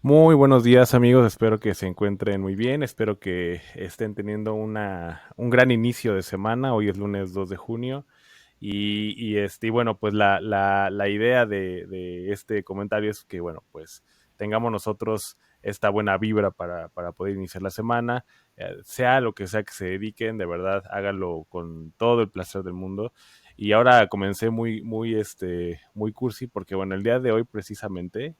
Muy buenos días amigos, espero que se encuentren muy bien, espero que estén teniendo un gran inicio de semana. Hoy es lunes 2 de junio y bueno, pues la idea de este comentario es que, bueno, pues tengamos nosotros esta buena vibra para poder iniciar la semana, sea lo que sea que se dediquen, de verdad háganlo con todo el placer del mundo. Y ahora comencé muy cursi porque, bueno, el día de hoy precisamente,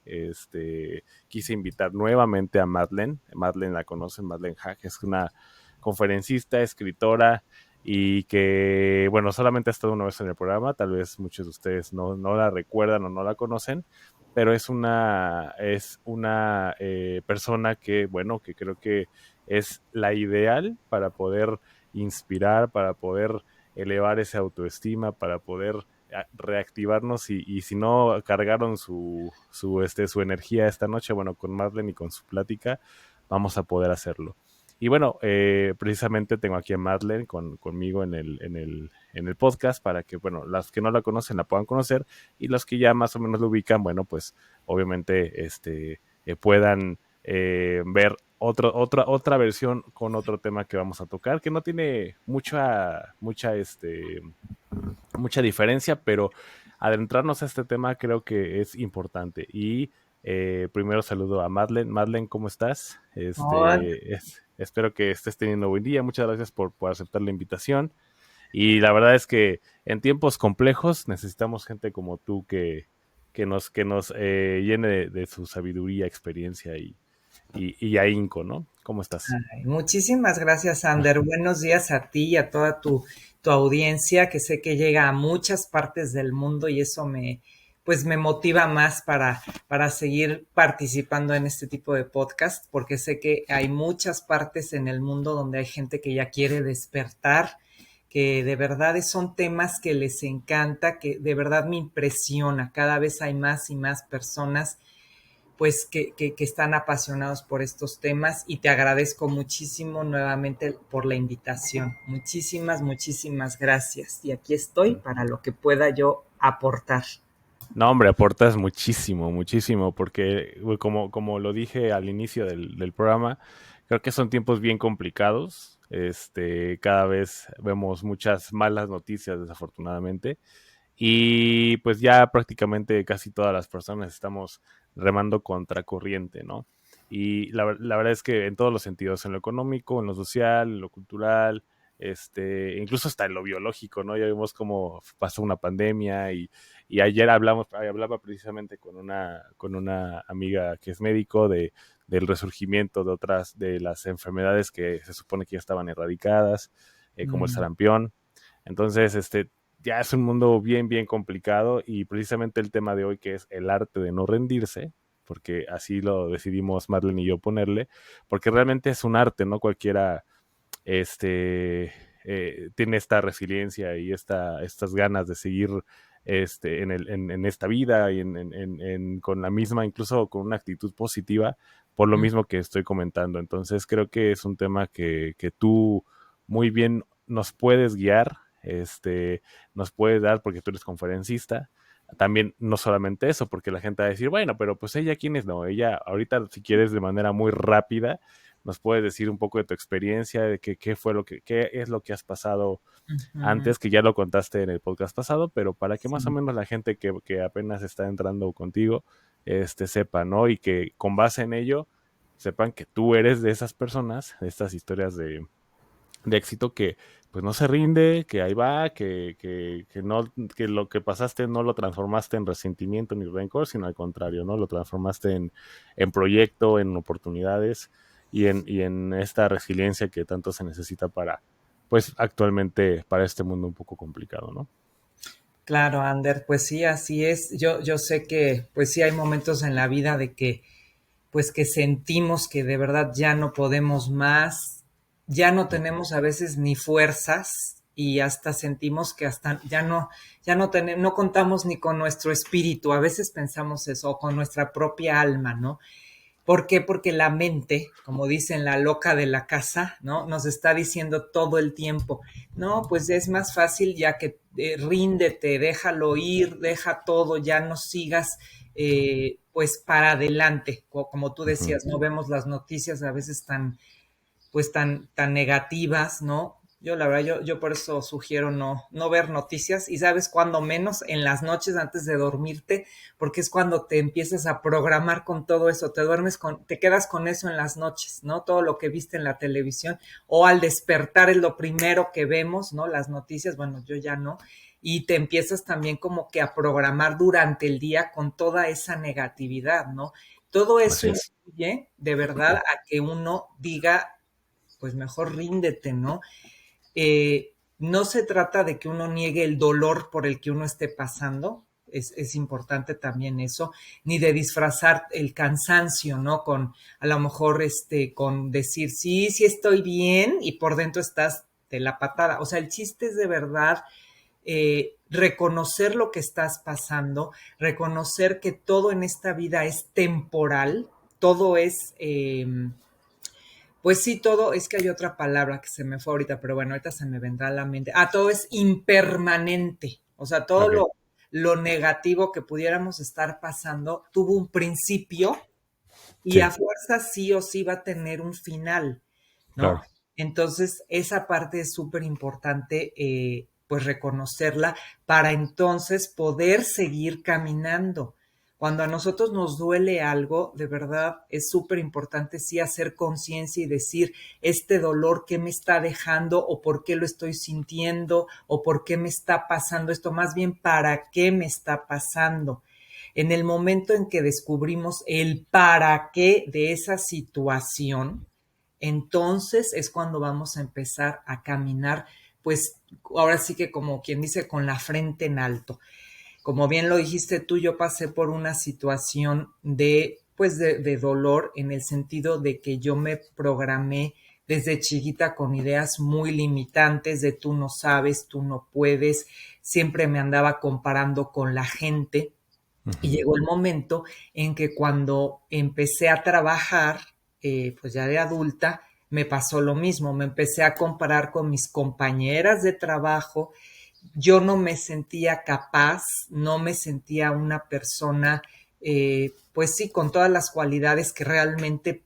quise invitar nuevamente a Madeleine. Madeleine la conocen, Madeleine Hack, es una conferencista, escritora y que, bueno, solamente ha estado una vez en el programa, tal vez muchos de ustedes no la recuerdan o no la conocen, pero es una persona que, bueno, que creo que es la ideal para poder inspirar, para poder elevar esa autoestima, para poder reactivarnos y si no cargaron su energía esta noche, bueno, con Madeleine y con su plática, vamos a poder hacerlo. Y bueno, precisamente tengo aquí a Madeleine conmigo en el podcast para que, bueno, las que no la conocen la puedan conocer y los que ya más o menos lo ubican, bueno, pues obviamente puedan ver otra versión con otro tema que vamos a tocar, que no tiene mucha diferencia, pero adentrarnos a este tema creo que es importante. Y primero saludo a Madeleine. Madeleine, ¿cómo estás? Oh, Espero que estés teniendo buen día. Muchas gracias por aceptar la invitación. Y la verdad es que en tiempos complejos necesitamos gente como tú que nos llene de su sabiduría, experiencia y ahínco, ¿no? ¿Cómo estás? ay, muchísimas gracias, Ander. Buenos días a ti y a toda tu audiencia, que sé que llega a muchas partes del mundo y eso pues me motiva más para seguir participando en este tipo de podcast, porque sé que hay muchas partes en el mundo donde hay gente que ya quiere despertar, que de verdad son temas que les encanta, que de verdad me impresiona. Cada vez hay más y más personas pues que están apasionados por estos temas y te agradezco muchísimo nuevamente por la invitación. Muchísimas, muchísimas gracias. Y aquí estoy para lo que pueda yo aportar. No, hombre, aportas muchísimo, muchísimo, porque como lo dije al inicio del programa, creo que son tiempos bien complicados. Cada vez vemos muchas malas noticias, desafortunadamente, y pues ya prácticamente casi todas las personas estamos remando contra corriente, ¿no? Y la verdad es que en todos los sentidos, en lo económico, en lo social, en lo cultural, incluso hasta en lo biológico, ¿no? Ya vimos cómo pasó una pandemia y ayer hablaba precisamente con una amiga que es médico del resurgimiento de otras de las enfermedades que se supone que ya estaban erradicadas, como el Mm. sarampión. Entonces, ya es un mundo bien, bien complicado y precisamente el tema de hoy que es el arte de no rendirse, porque así lo decidimos Marlene y yo ponerle, porque realmente es un arte, ¿no? Cualquiera tiene esta resiliencia y estas ganas de seguir en esta vida y con la misma, incluso con una actitud positiva, por lo mismo que estoy comentando. Entonces creo que es un tema que tú muy bien nos puedes guiar, nos puedes dar porque tú eres conferencista. También no solamente eso, porque la gente va a decir, bueno, pero pues ella, ¿quién es? No, ella ahorita, si quieres, de manera muy rápida, nos puedes decir un poco de tu experiencia, de qué es lo que has pasado Ujú. antes, que ya lo contaste en el podcast pasado, pero para que más o Sí. menos la gente que apenas está entrando contigo, sepa, ¿no? Y que con base en ello sepan que tú eres de esas personas, de estas historias de éxito que pues no se rinde, que ahí va, que no, que lo que pasaste no lo transformaste en resentimiento ni rencor, sino al contrario, ¿no? Lo transformaste en proyecto, en oportunidades y en esta resiliencia que tanto se necesita para, pues actualmente, para este mundo un poco complicado, ¿no? Claro, Ander, pues sí, así es. Yo sé que pues sí hay momentos en la vida de que pues que sentimos que de verdad ya no podemos más, ya no tenemos a veces ni fuerzas y hasta sentimos que hasta ya no tenemos, no contamos ni con nuestro espíritu, a veces pensamos eso, o con nuestra propia alma, ¿no? ¿Por qué? Porque la mente, como dicen la loca de la casa, ¿no? Nos está diciendo todo el tiempo, no, pues es más fácil ya que ríndete, déjalo ir, deja todo, ya no sigas pues para adelante, como tú Ujú. decías, no vemos las noticias a veces tan negativas, ¿no? Yo la verdad, yo por eso sugiero no ver noticias y sabes cuándo menos en las noches antes de dormirte, porque es cuando te empiezas a programar con todo eso, te quedas con eso en las noches, ¿no? Todo lo que viste en la televisión o al despertar es lo primero que vemos, ¿no? Las noticias, bueno, yo ya no, y te empiezas también como que a programar durante el día con toda esa negatividad, ¿no? Todo eso Así es. influye de verdad a que uno diga, pues mejor ríndete, ¿no? No se trata de que uno niegue el dolor por el que uno esté pasando, es importante también eso, ni de disfrazar el cansancio, ¿no? Con a lo mejor con decir, sí, sí estoy bien y por dentro estás de la patada. O sea, el chiste es de verdad reconocer lo que estás pasando, reconocer que todo en esta vida es temporal, todo es pues sí, todo, es que hay otra palabra que se me fue ahorita, pero bueno, ahorita se me vendrá a la mente. Ah, todo es impermanente. O sea, todo Ok, lo negativo que pudiéramos estar pasando tuvo un principio y sí, a fuerza sí o sí va a tener un final, ¿no? claro. Entonces, esa parte es súper importante, pues reconocerla para entonces poder seguir caminando. Cuando a nosotros nos duele algo, de verdad es súper importante sí hacer conciencia y decir, este dolor, ¿qué me está dejando o por qué lo estoy sintiendo o por qué me está pasando esto? Más bien, ¿para qué me está pasando? En el momento en que descubrimos el para qué de esa situación, entonces es cuando vamos a empezar a caminar, pues ahora sí que como quien dice, con la frente en alto. Como bien lo dijiste tú, yo pasé por una situación pues de dolor en el sentido de que yo me programé desde chiquita con ideas muy limitantes de tú no sabes, tú no puedes, siempre me andaba comparando con la gente y Ujú. llegó el momento en que cuando empecé a trabajar, pues ya de adulta, me pasó lo mismo, me empecé a comparar con mis compañeras de trabajo, yo no me sentía capaz, no me sentía una persona, pues sí, con todas las cualidades que realmente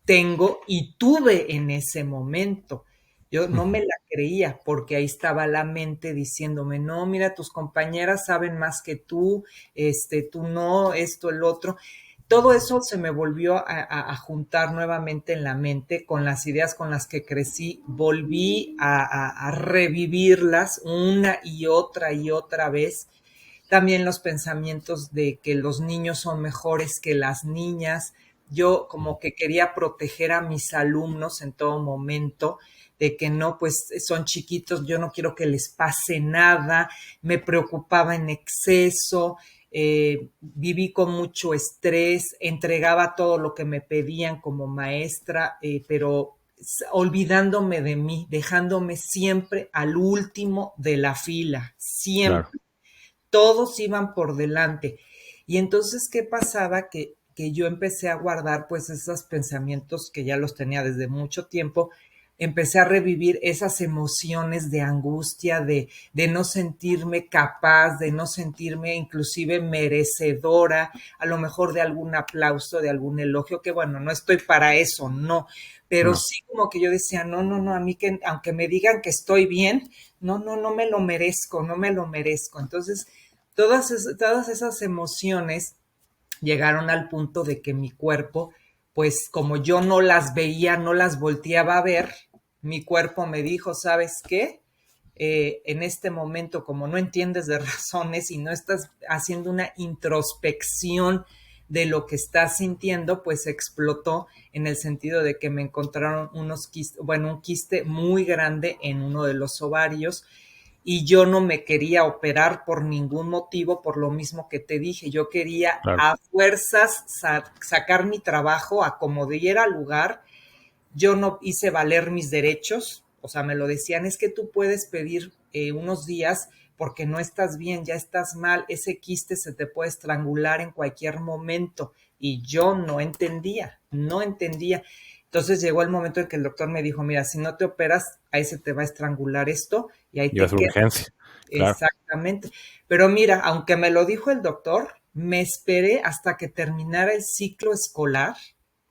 tengo y tuve en ese momento. Yo no me Ujú. la creía porque ahí estaba la mente diciéndome, no, mira, tus compañeras saben más que tú no, esto, el otro. Todo eso se me volvió a juntar nuevamente en la mente con las ideas con las que crecí, volví a revivirlas una y otra vez. También los pensamientos de que los niños son mejores que las niñas. Yo como que quería proteger a mis alumnos en todo momento, de que no, pues son chiquitos, yo no quiero que les pase nada, me preocupaba en exceso, viví con mucho estrés, entregaba todo lo que me pedían como maestra, pero olvidándome de mí, dejándome siempre al último de la fila, Claro, siempre todos iban por delante. Y entonces, ¿qué pasaba? Que yo empecé a guardar pues esos pensamientos que ya los tenía desde mucho tiempo, empecé a revivir esas emociones de angustia, de no sentirme capaz, de no sentirme inclusive merecedora, a lo mejor de algún aplauso, de algún elogio, que bueno, no estoy para eso, no, pero no, sí como que yo decía, no, a mí que aunque me digan que estoy bien, no me lo merezco, no me lo merezco. Entonces, todas esas emociones llegaron al punto de que mi cuerpo, pues como yo no las veía, no las volteaba a ver, mi cuerpo me dijo, ¿sabes qué? En este momento, como no entiendes de razones y no estás haciendo una introspección de lo que estás sintiendo, pues explotó en el sentido de que me encontraron un quiste muy grande en uno de los ovarios y yo no me quería operar por ningún motivo, por lo mismo que te dije, yo quería claro. a fuerzas sacar mi trabajo a como diera lugar, yo no hice valer mis derechos, o sea, me lo decían, es que tú puedes pedir unos días porque no estás bien, ya estás mal, ese quiste se te puede estrangular en cualquier momento. Y yo no entendía. Entonces llegó el momento en que el doctor me dijo, mira, si no te operas, ahí se te va a estrangular esto y ahí Y va a te ser quedas. urgencia, claro. Exactamente. Pero mira, aunque me lo dijo el doctor, me esperé hasta que terminara el ciclo escolar,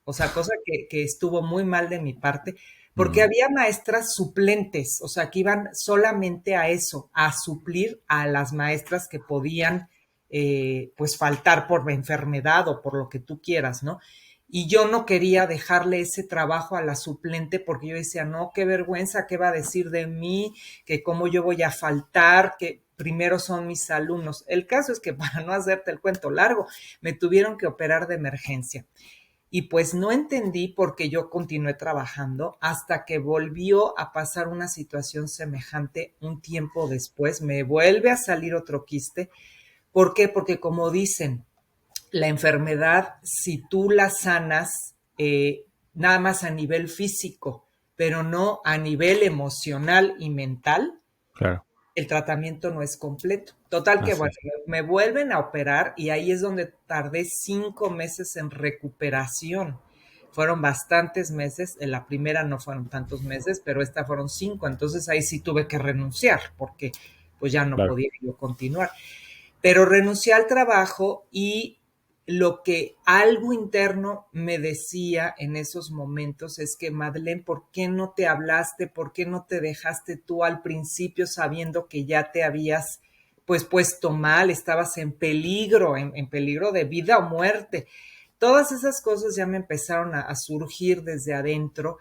o sea, cosa que estuvo muy mal de mi parte, porque Mm, había maestras suplentes, o sea, que iban solamente a eso, a suplir a las maestras que podían, pues, faltar por enfermedad o por lo que tú quieras, ¿no? Y yo no quería dejarle ese trabajo a la suplente porque yo decía, no, qué vergüenza, qué va a decir de mí, que cómo yo voy a faltar, que primero son mis alumnos. El caso es que para no hacerte el cuento largo, me tuvieron que operar de emergencia. Y pues no entendí por qué yo continué trabajando hasta que volvió a pasar una situación semejante un tiempo después. Me vuelve a salir otro quiste. ¿Por qué? Porque como dicen, la enfermedad, si tú la sanas, nada más a nivel físico, pero no a nivel emocional y mental, claro, el tratamiento no es completo. Total que, así bueno, es. me vuelven a operar y ahí es donde tardé 5 meses en recuperación. Fueron bastantes meses, en la primera no fueron tantos meses, pero esta fueron 5, entonces ahí sí tuve que renunciar porque pues ya no Claro. podía yo continuar. Pero renuncié al trabajo y lo que algo interno me decía en esos momentos es que, Madeleine, ¿por qué no te hablaste? ¿Por qué no te dejaste tú al principio sabiendo que ya te habías pues puesto mal, estabas en peligro, en peligro de vida o muerte? Todas esas cosas ya me empezaron a surgir desde adentro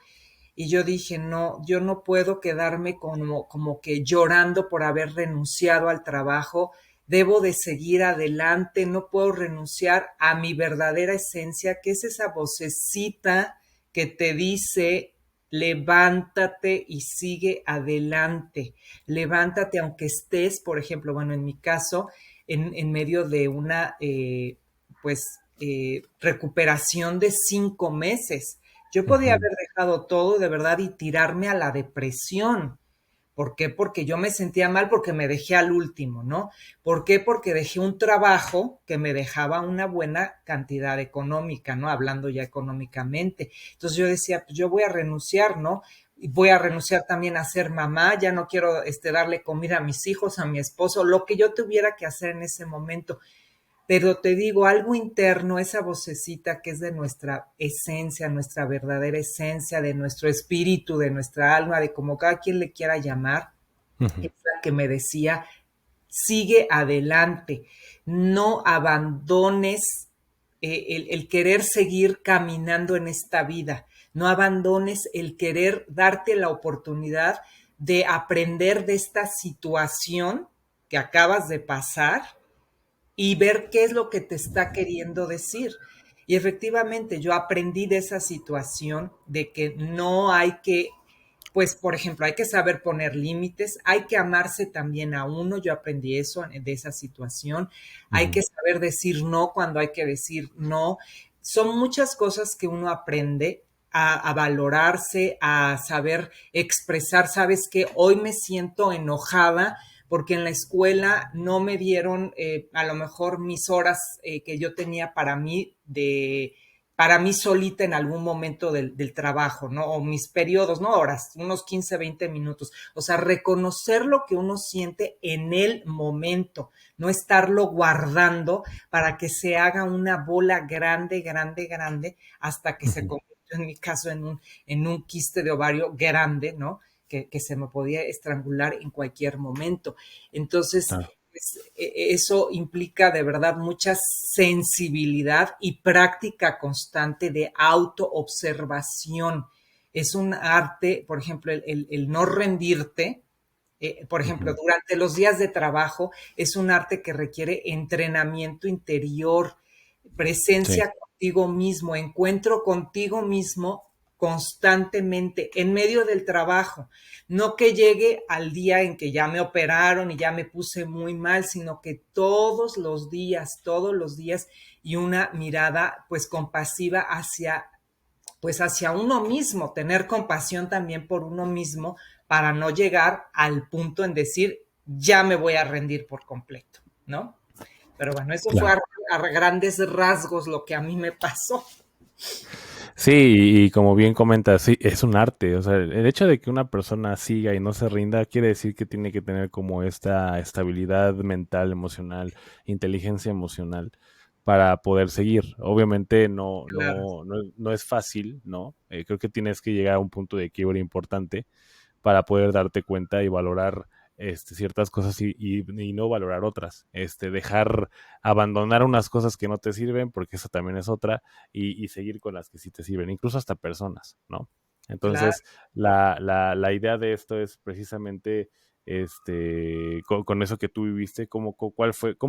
y yo dije, no, yo no puedo quedarme como que llorando por haber renunciado al trabajo, debo de seguir adelante, no puedo renunciar a mi verdadera esencia, que es esa vocecita que te dice, levántate y sigue adelante, levántate aunque estés, por ejemplo, bueno, en mi caso, en medio de una, recuperación de 5 meses. Yo podía Ujú, haber dejado todo de verdad y tirarme a la depresión. ¿Por qué? Porque yo me sentía mal porque me dejé al último, ¿no? ¿Por qué? Porque dejé un trabajo que me dejaba una buena cantidad económica, ¿no? Hablando ya económicamente. Entonces yo decía, pues yo voy a renunciar, ¿no? Y voy a renunciar también a ser mamá, ya no quiero darle comida a mis hijos, a mi esposo, lo que yo tuviera que hacer en ese momento. Pero te digo, algo interno, esa vocecita que es de nuestra esencia, nuestra verdadera esencia, de nuestro espíritu, de nuestra alma, de como cada quien le quiera llamar, ujú, es la que me decía, sigue adelante, no abandones el querer seguir caminando en esta vida, no abandones el querer darte la oportunidad de aprender de esta situación que acabas de pasar y ver qué es lo que te está queriendo decir. Y efectivamente, yo aprendí de esa situación de que no hay que, pues, por ejemplo, hay que saber poner límites, hay que amarse también a uno, yo aprendí eso de esa situación, hay ujú. que saber decir no cuando hay que decir no. Son muchas cosas que uno aprende a valorarse, a saber expresar, sabes que hoy me siento enojada porque en la escuela no me dieron a lo mejor mis horas que yo tenía para mí solita en algún momento del trabajo, ¿no? O mis periodos, no horas, unos 15, 20 minutos. O sea, reconocer lo que uno siente en el momento, no estarlo guardando para que se haga una bola grande, grande, grande, hasta que se Ujú, convirtió en mi caso en un quiste de ovario grande, ¿no? Que se me podía estrangular en cualquier momento. Entonces, claro, pues, eso implica de verdad mucha sensibilidad y práctica constante de autoobservación. Es un arte, por ejemplo, el no rendirte, por ejemplo, ujú, durante los días de trabajo, es un arte que requiere entrenamiento interior, sí, presencia contigo mismo, encuentro contigo mismo constantemente en medio del trabajo. No que llegue al día en que ya me operaron y ya me puse muy mal, sino que todos los días y una mirada pues compasiva hacia uno mismo, tener compasión también por uno mismo para no llegar al punto en decir, ya me voy a rendir por completo, ¿no? Pero bueno, eso fue claro. a grandes rasgos lo que a mí me pasó. Sí, y como bien comentas, sí, es un arte. O sea, el hecho de que una persona siga y no se rinda quiere decir que tiene que tener como esta estabilidad mental, emocional, inteligencia emocional para poder seguir. Obviamente Claro, no es fácil, ¿no? Creo que tienes que llegar a un punto de quiebre importante para poder darte cuenta y valorar ciertas cosas y no valorar otras. Abandonar unas cosas que no te sirven, porque eso también es otra, y seguir con las que sí te sirven, incluso hasta personas, ¿no? claro, Entonces, la idea de esto es precisamente con eso que tú viviste, cómo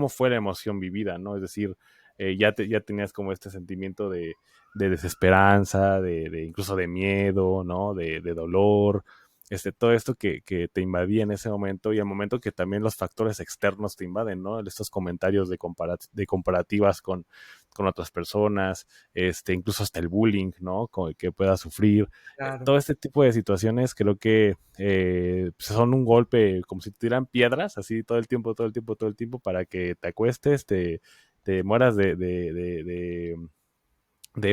fue la emoción vivida, ¿no? Es decir, ya tenías como este sentimiento de desesperanza, incluso de miedo, ¿no? De dolor, todo esto que te invadía en ese momento y el momento que también los factores externos te invaden, ¿no? Estos comentarios de comparativas con otras personas, incluso hasta el bullying, ¿no? Que puedas sufrir. claro. Todo este tipo de situaciones creo que son un golpe, como si te tiran piedras, así todo el tiempo, todo el tiempo, todo el tiempo, para que te acuestes, te mueras de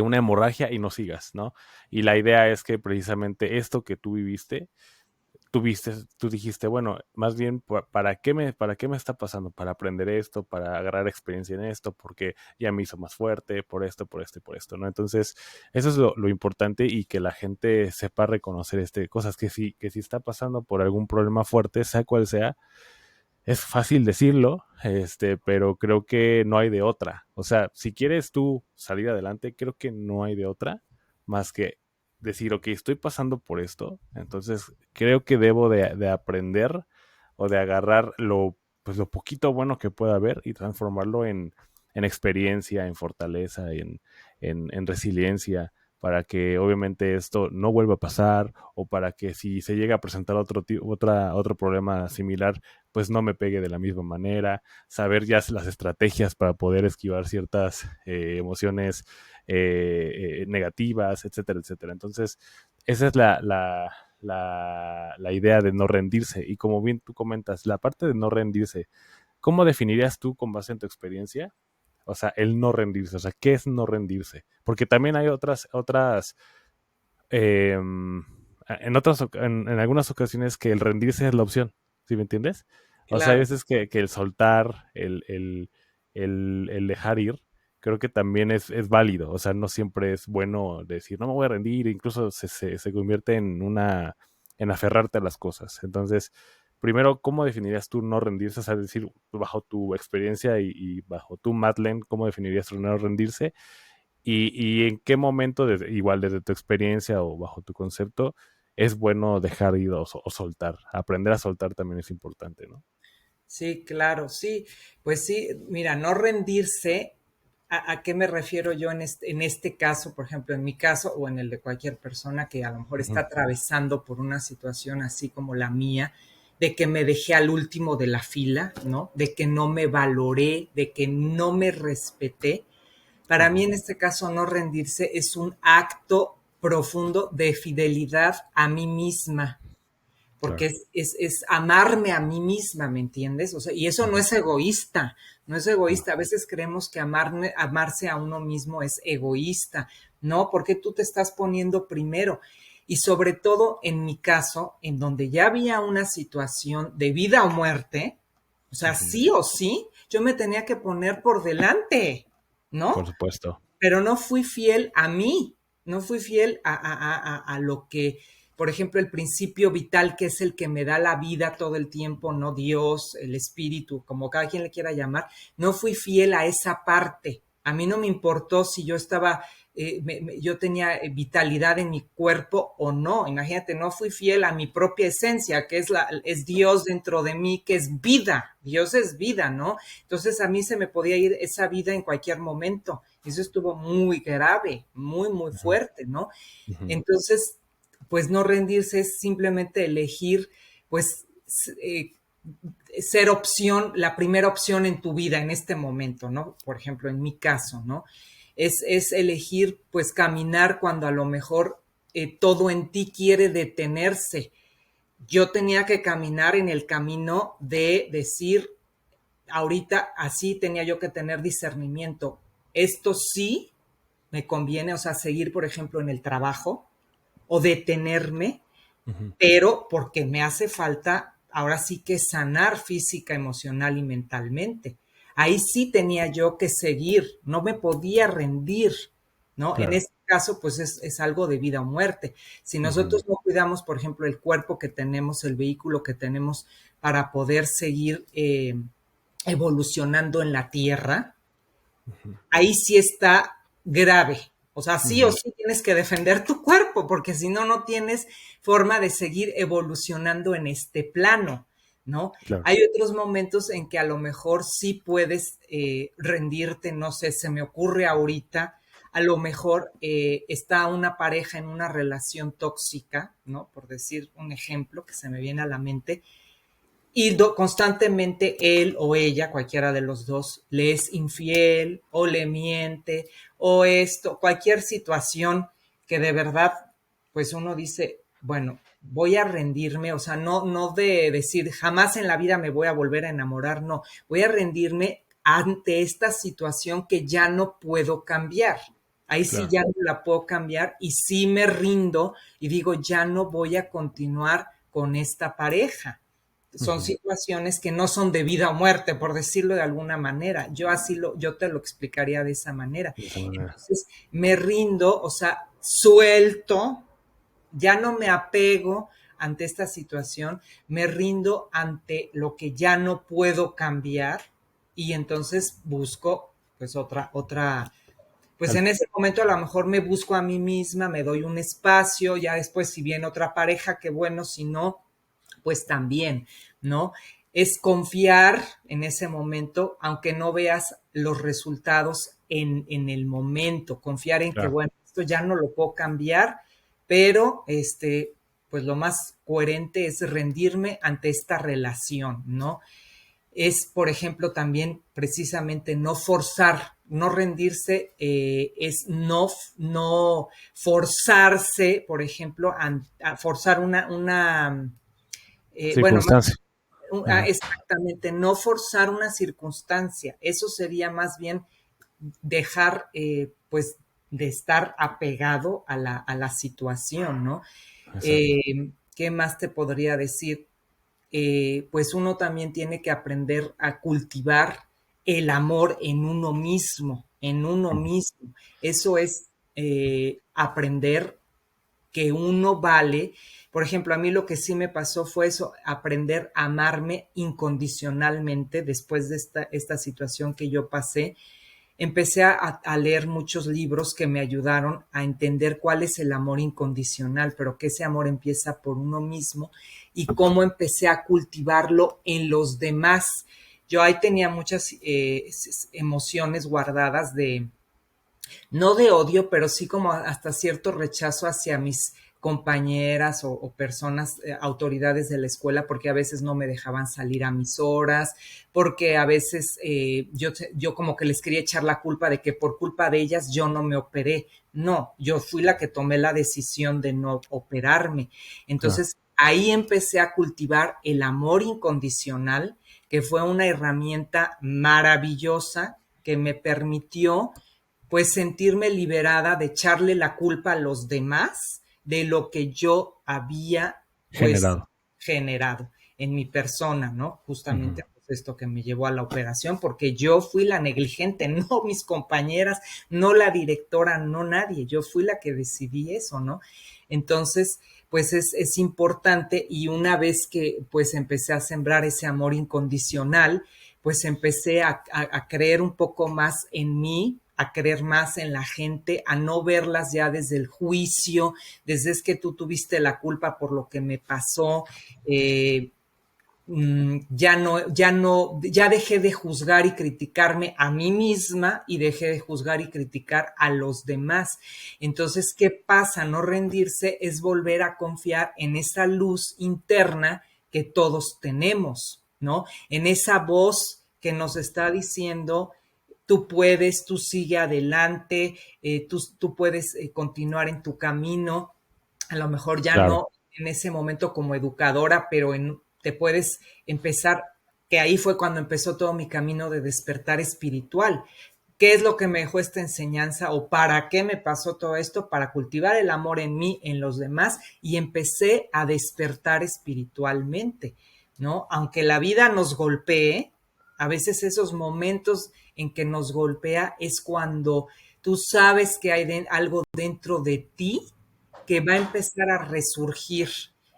una hemorragia y no sigas, ¿no? Y la idea es que precisamente esto que tú viviste, tú dijiste, bueno, más bien, para qué me está pasando? Para aprender esto, para agarrar experiencia en esto, porque ya me hizo más fuerte, por esto, por esto y por esto, ¿no? Entonces, eso es lo importante y que la gente sepa reconocer cosas que si está pasando por algún problema fuerte, sea cual sea, es fácil decirlo, pero creo que no hay de otra. O sea, si quieres tú salir adelante, creo que no hay de otra más que decir, ok, estoy pasando por esto, entonces creo que debo de aprender o de agarrar pues lo poquito bueno que pueda haber y transformarlo en experiencia, en fortaleza, en resiliencia, para que obviamente esto no vuelva a pasar o para que si se llega a presentar otro problema similar, pues no me pegue de la misma manera, saber ya las estrategias para poder esquivar ciertas emociones negativas, etcétera, etcétera. Entonces, esa es la idea de no rendirse. Y como bien tú comentas, la parte de no rendirse, ¿cómo definirías tú con base en tu experiencia? O sea, el no rendirse, o sea, ¿qué es no rendirse? Porque también hay eh, en algunas ocasiones que el rendirse es la opción, ¿sí me entiendes? O sea, hay Claro. veces que el soltar, el dejar ir, creo que también es válido. O sea, no siempre es bueno decir, no me voy a rendir, incluso se convierte en aferrarte a las cosas. Entonces, primero, ¿cómo definirías tú no rendirse? O sea, decir, bajo tu experiencia y bajo tu Madeleine, ¿cómo definirías tu no rendirse? Y en qué momento, igual desde tu experiencia o bajo tu concepto, es bueno dejar ir o soltar. Aprender a soltar también es importante, ¿no? Sí, claro, sí. Pues sí, mira, no rendirse, ¿a qué me refiero yo en este caso, por ejemplo, en mi caso o en el de cualquier persona que a lo mejor está Ujú. atravesando por una situación así como la mía, de que me dejé al último de la fila, ¿no? De que no me valoré, de que no me respeté. Para mí Ujú. en este caso no rendirse es un acto profundo de fidelidad a mí misma, porque Claro. es amarme a mí misma, ¿me entiendes? O sea, y eso no Ujú. es egoísta, no es No. egoísta. A veces creemos que amarse a uno mismo es egoísta, ¿no? Porque tú te estás poniendo primero. Y sobre todo en mi caso, en donde ya había una situación de vida o muerte, o sea, Ujú. sí o sí, yo me tenía que poner por delante, Por ¿no? supuesto. Pero no fui fiel a mí, no fui fiel a lo que, por ejemplo, el principio vital, que es el que me da la vida todo el tiempo, no Dios, el espíritu, como cada quien le quiera llamar, no fui fiel a esa parte. A mí no me importó si yo estaba, yo tenía vitalidad en mi cuerpo o no. Imagínate, no fui fiel a mi propia esencia, que es Dios dentro de mí, que es vida. Dios es vida, ¿no? Entonces a mí se me podía ir esa vida en cualquier momento. Eso estuvo muy grave, muy, muy Ujú. fuerte, ¿no? Ujú. Entonces, pues no rendirse es simplemente elegir, pues, eh, ser opción, la primera opción en tu vida en este momento, ¿no? Por ejemplo, en mi caso, ¿no? Es elegir, pues, caminar cuando a lo mejor todo en ti quiere detenerse. Yo tenía que caminar en el camino de decir, ahorita así tenía yo que tener discernimiento. Esto sí, me conviene, o sea, seguir, por ejemplo, en el trabajo o detenerme, Ujú. pero porque me hace falta ahora sí que sanar física, emocional y mentalmente. Ahí sí tenía yo que seguir, no me podía rendir, ¿no? En Claro. este caso, pues es algo de vida o muerte. Si Ujú. nosotros no cuidamos, por ejemplo, el cuerpo que tenemos, el vehículo que tenemos para poder seguir evolucionando en la Tierra, Ujú. ahí sí está grave. O sea, sí o Ujú. sí tienes que defender tu cuerpo, porque si no, no tienes forma de seguir evolucionando en este plano, ¿no? Claro. Hay otros momentos en que a lo mejor sí puedes rendirte, no sé, se me ocurre ahorita, a lo mejor está una pareja en una relación tóxica, ¿no? Por decir un ejemplo que se me viene a la mente, y constantemente él o ella, cualquiera de los dos, le es infiel o le miente o esto, cualquier situación que de verdad, pues uno dice, bueno, voy a rendirme, o sea, no de decir jamás en la vida me voy a volver a enamorar, no, voy a rendirme ante esta situación que ya no puedo cambiar. Ahí sí Claro. ya no la puedo cambiar y sí me rindo y digo, ya no voy a continuar con esta pareja. Son Ujú. situaciones que no son de vida o muerte, por decirlo de alguna manera. Yo te lo explicaría de esa manera. De esa manera. Entonces, me rindo, o sea, suelto, ya no me apego ante esta situación, me rindo ante lo que ya no puedo cambiar y entonces busco pues pues Al- en ese momento a lo mejor me busco a mí misma, me doy un espacio, ya después si viene otra pareja, qué bueno, si no, pues también, ¿no? Es confiar en ese momento, aunque no veas los resultados en el momento, confiar en que, Claro. bueno, esto ya no lo puedo cambiar, pero pues lo más coherente es rendirme ante esta relación, ¿no? Es, por ejemplo, también precisamente no forzar, no rendirse, es no forzarse, por ejemplo, a forzar bueno, Circunstancia. Ajá. exactamente, no forzar una circunstancia. Eso sería más bien dejar, pues, de estar apegado a la situación, ¿no? Exacto. ¿Qué más te podría decir? Pues uno también tiene que aprender a cultivar el amor en uno mismo, en uno Ujú. mismo. Eso es aprender que uno vale. Por ejemplo, a mí lo que sí me pasó fue eso, aprender a amarme incondicionalmente después de esta situación que yo pasé. Empecé a leer muchos libros que me ayudaron a entender cuál es el amor incondicional, pero que ese amor empieza por uno mismo y cómo empecé a cultivarlo en los demás. Yo ahí tenía muchas emociones guardadas no de odio, pero sí como hasta cierto rechazo hacia mis compañeras o personas, autoridades de la escuela, porque a veces no me dejaban salir a mis horas, porque a veces yo como que les quería echar la culpa de que por culpa de ellas yo no me operé. No, yo fui la que tomé la decisión de no operarme. Claro. Entonces ahí empecé a cultivar el amor incondicional, que fue una herramienta maravillosa que me permitió pues sentirme liberada de echarle la culpa a los demás de lo que yo había pues Generado. generado en mi persona, ¿no? Ujú. Justamente pues, esto que me llevó a la operación, porque yo fui la negligente, no mis compañeras, no la directora, no nadie, yo fui la que decidí eso, ¿no? Entonces, pues es importante y una vez que pues empecé a sembrar ese amor incondicional, pues empecé a creer un poco más en mí, a creer más en la gente, a no verlas ya desde el juicio, desde es que tú tuviste la culpa por lo que me pasó, eh, ya dejé de juzgar y criticarme a mí misma y dejé de juzgar y criticar a los demás. Entonces, ¿qué pasa? No rendirse es volver a confiar en esa luz interna que todos tenemos, ¿no? En esa voz que nos está diciendo, tú puedes, tú sigue adelante, tú puedes continuar en tu camino, a lo mejor ya Claro. no en ese momento como educadora, pero te puedes empezar, que ahí fue cuando empezó todo mi camino de despertar espiritual. ¿qué es lo que me dejó esta enseñanza o para qué me pasó todo esto? Para cultivar el amor en mí, en los demás, y empecé a despertar espiritualmente, ¿no? Aunque la vida nos golpee, a veces esos momentos en que nos golpea es cuando tú sabes que hay algo dentro de ti que va a empezar a resurgir.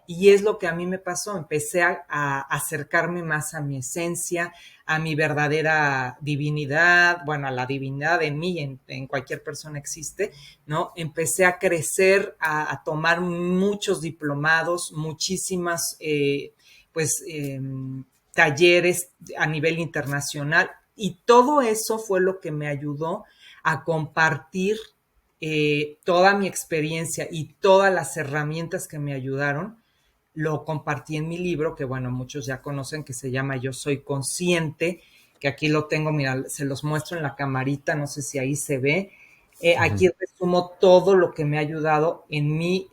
Y es lo que a mí me pasó, empecé a acercarme más a mi esencia, a mi verdadera divinidad, bueno, a la divinidad en mí, en cualquier persona existe, ¿no? Empecé a crecer, a tomar muchos diplomados, muchísimas, pues, talleres a nivel internacional, y todo eso fue lo que me ayudó a compartir toda mi experiencia y todas las herramientas que me ayudaron. Lo compartí en mi libro, que bueno, muchos ya conocen, que se llama Yo Soy Consciente, que aquí lo tengo, mira, se los muestro en la camarita, no sé si ahí se ve. Ujú. Aquí resumo todo lo que me ha ayudado en mi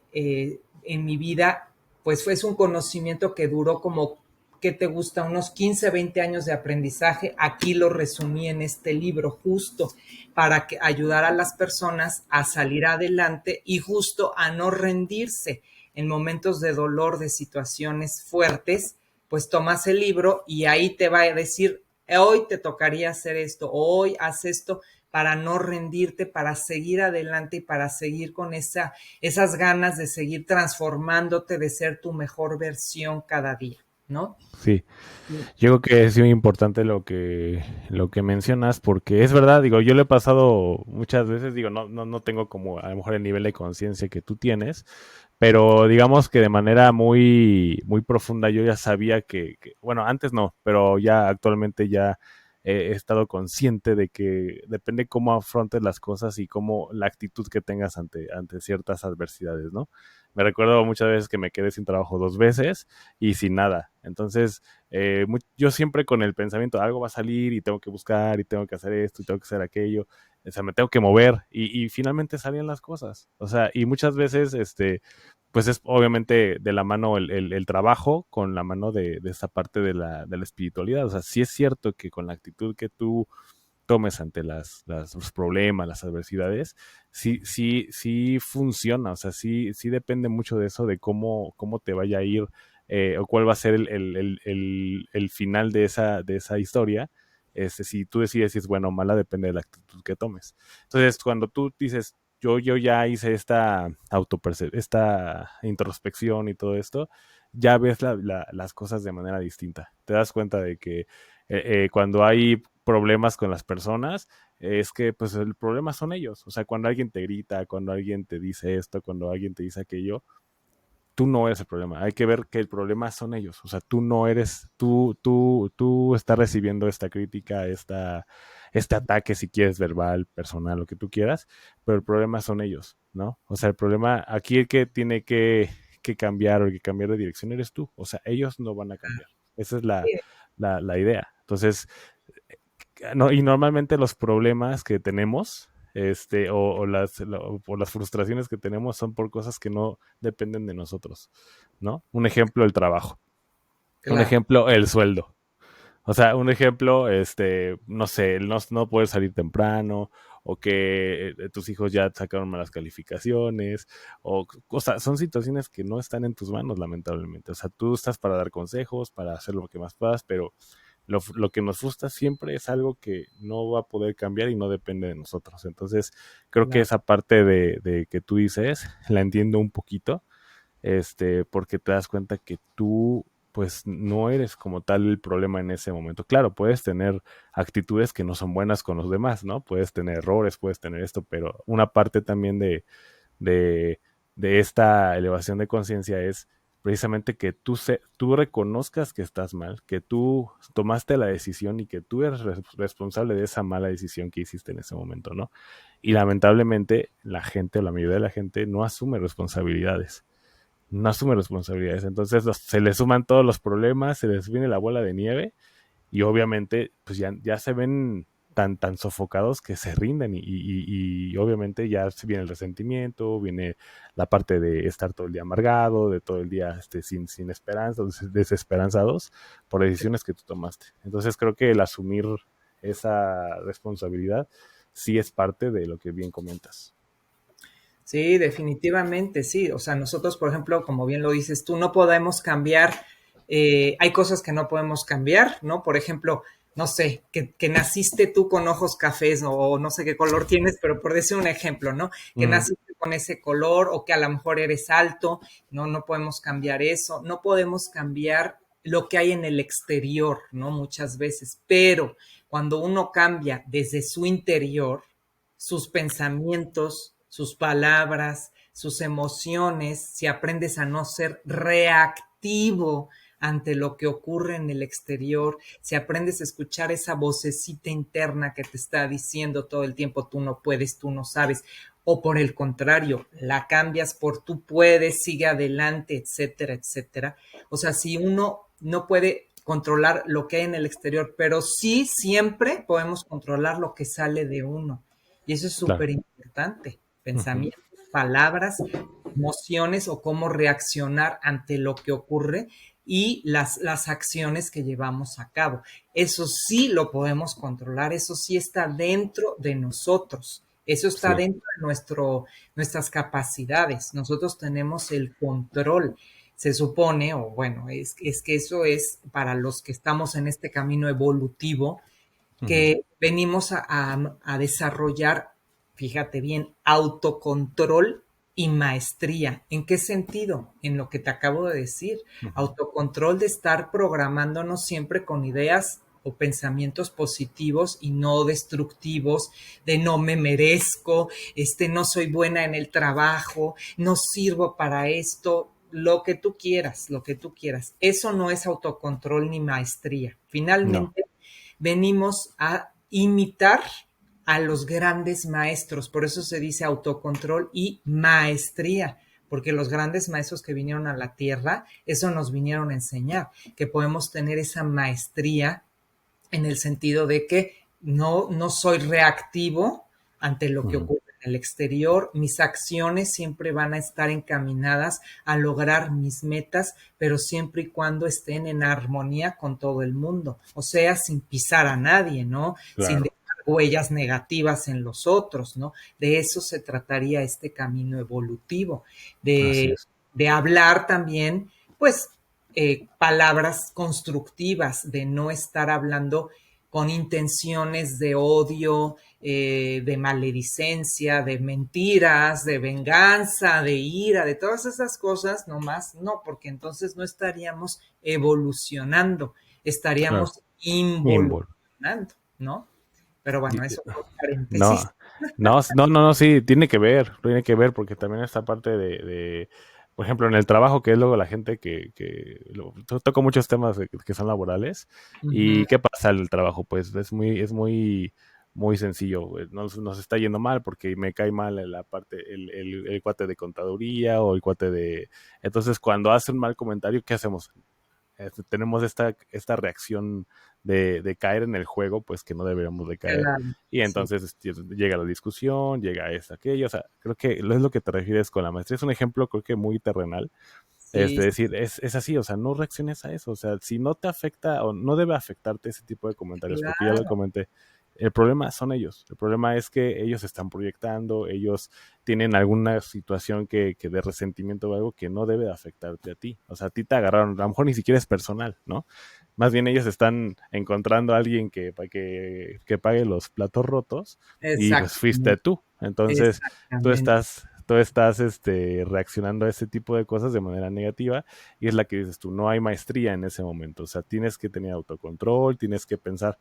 vida, pues fue un conocimiento que duró como, ¿qué te gusta? Unos 15, 20 años de aprendizaje. Aquí lo resumí en este libro justo para que ayudar a las personas a salir adelante y justo a no rendirse en momentos de dolor, de situaciones fuertes. Pues tomas el libro y ahí te va a decir, hoy te tocaría hacer esto, hoy haz esto, para no rendirte, para seguir adelante y para seguir con esas ganas de seguir transformándote, de ser tu mejor versión cada día, ¿no? Sí, yo creo que es muy importante lo que mencionas, porque es verdad, digo, yo lo he pasado muchas veces, digo, no tengo como a lo mejor el nivel de conciencia que tú tienes, pero digamos que de manera muy profunda yo ya sabía bueno, antes no, pero ya actualmente ya he estado consciente de que depende cómo afrontes las cosas y cómo la actitud que tengas ante ciertas adversidades, ¿no? Me recuerdo muchas veces que me quedé sin trabajo 2 veces y sin nada. Entonces, yo siempre con el pensamiento, algo va a salir y tengo que buscar y tengo que hacer esto y tengo que hacer aquello, o sea, me tengo que mover y finalmente salían las cosas. O sea, y muchas veces, pues es obviamente de la mano el trabajo con la mano de esta parte de la espiritualidad. O sea, sí es cierto que con la actitud que tú tomes ante los problemas, las adversidades, sí funciona, o sea, sí depende mucho de eso, de cómo te vaya a ir o cuál va a ser el final de esa historia. Si tú decides si es buena o mala, depende de la actitud que tomes. Entonces, cuando tú dices, yo ya hice esta introspección y todo esto, ya ves las cosas de manera distinta. Te das cuenta de que cuando hay problemas con las personas, es que pues el problema son ellos. O sea, cuando alguien te grita, cuando alguien te dice esto, cuando alguien te dice aquello, tú no eres el problema. Hay que ver que el problema son ellos. O sea, tú no eres, tú estás recibiendo esta crítica, este ataque, si quieres, verbal, personal, lo que tú quieras, pero el problema son ellos, ¿no? O sea, el problema, aquí el que tiene que cambiar o el que cambiar de dirección eres tú. O sea, ellos no van a cambiar. Esa es la idea. Entonces, no, y normalmente los problemas que tenemos, o las frustraciones que tenemos son por cosas que no dependen de nosotros, ¿no? Un ejemplo, el trabajo. Un Claro. ejemplo, el sueldo. O sea, un ejemplo, no sé, el no poder salir temprano, o que tus hijos ya sacaron malas calificaciones, o sea, son situaciones que no están en tus manos, lamentablemente. O sea, tú estás para dar consejos, para hacer lo que más puedas, pero lo que nos frustra siempre es algo que no va a poder cambiar y no depende de nosotros. Entonces, creo que Claro. esa parte de que tú dices, la entiendo un poquito, porque te das cuenta que tú pues no eres como tal el problema en ese momento. Claro, puedes tener actitudes que no son buenas con los demás, ¿no? Puedes tener errores, puedes tener esto, pero una parte también de, de esta elevación de conciencia es precisamente que tú reconozcas que estás mal, que tú tomaste la decisión y que tú eres responsable de esa mala decisión que hiciste en ese momento, ¿no? Y lamentablemente la gente o la mayoría de la gente no asume responsabilidades, no asume responsabilidades. Entonces se le suman todos los problemas, se les viene la bola de nieve y obviamente pues ya se ven tan sofocados que se rinden y obviamente ya viene el resentimiento, viene la parte de estar todo el día amargado, de todo el día sin esperanza, desesperanzados por decisiones que tú tomaste. Entonces creo que el asumir esa responsabilidad sí es parte de lo que bien comentas. Sí, definitivamente, sí. O sea, nosotros, por ejemplo, como bien lo dices tú, no podemos cambiar, hay cosas que no podemos cambiar, ¿no? Por ejemplo, no sé, que naciste tú con ojos cafés o no sé qué color tienes, pero por decir un ejemplo, ¿no? Que Ujú. naciste con ese color o que a lo mejor eres alto, no, no podemos cambiar eso, no podemos cambiar lo que hay en el exterior, ¿no? Muchas veces, pero cuando uno cambia desde su interior, sus pensamientos, sus palabras, sus emociones, si aprendes a no ser reactivo ante lo que ocurre en el exterior, si aprendes a escuchar esa vocecita interna que te está diciendo todo el tiempo, tú no puedes, tú no sabes, o por el contrario, la cambias por tú puedes, sigue adelante, etcétera, etcétera. O sea, si uno no puede controlar lo que hay en el exterior, pero sí siempre podemos controlar lo que sale de uno. Y eso es Claro. súper importante. Ujú. Pensamientos, palabras, emociones o cómo reaccionar ante lo que ocurre y las acciones que llevamos a cabo. Eso sí lo podemos controlar, eso sí está dentro de nosotros, eso está Sí. dentro de nuestras capacidades. Nosotros tenemos el control. Se supone, o bueno, es que eso es para los que estamos en este camino evolutivo, Ujú. que venimos a desarrollar, fíjate bien, autocontrol y maestría. ¿En qué sentido? En lo que te acabo de decir. Ujú. Autocontrol de estar programándonos siempre con ideas o pensamientos positivos y no destructivos, de no me merezco, no soy buena en el trabajo, no sirvo para esto, lo que tú quieras, lo que tú quieras. Eso no es autocontrol ni maestría. No, Finalmente, venimos a imitar a los grandes maestros. Por eso se dice autocontrol y maestría, porque los grandes maestros que vinieron a la tierra, eso nos vinieron a enseñar, que podemos tener esa maestría en el sentido de que no soy reactivo ante lo que ujú, ocurre en el exterior, mis acciones siempre van a estar encaminadas a lograr mis metas, pero siempre y cuando estén en armonía con todo el mundo, o sea, sin pisar a nadie, ¿no? Sin claro, dejar huellas negativas en los otros, ¿no? De eso se trataría este camino evolutivo, así de, es. de hablar también, pues, palabras constructivas, de no estar hablando con intenciones de odio, de maledicencia, de mentiras, de venganza, de ira, de todas esas cosas, nomás no, porque entonces no estaríamos evolucionando, Claro. estaríamos Invol. involucionando, ¿no? Pero Y- bueno, eso fue un paréntesis. No, no, sí, tiene que ver, porque también esta parte por ejemplo, en el trabajo, que es luego la gente toco muchos temas que son laborales, Uh -huh. y ¿qué pasa en el trabajo? Pues muy sencillo, güey. Nos está yendo mal porque me cae mal en la parte, el cuate de contaduría o el cuate de... Entonces, cuando hace un mal comentario, ¿qué hacemos? Tenemos esta reacción de caer en el juego, pues que no deberíamos de caer. Claro, Y sí, entonces llega la discusión, llega esto, aquello. O sea, creo que es lo que te refieres con la maestría. Es un ejemplo, creo que muy terrenal. sí, Decir, es así, o sea, no reacciones a eso. O sea, si no te afecta o no debe afectarte ese tipo de comentarios, porque ya lo claro, comenté, el problema son ellos. El problema es que ellos están proyectando, ellos tienen alguna situación que de resentimiento o algo que no debe de afectarte a ti. O sea, a ti te agarraron, a lo mejor ni siquiera es personal, ¿no? Más bien ellos están encontrando a alguien que pague los platos rotos y pues fuiste exactamente, tú. Entonces, exactamente, tú estás reaccionando a ese tipo de cosas de manera negativa y es la que dices tú, no hay maestría en ese momento. O sea, tienes que tener autocontrol, tienes que pensar,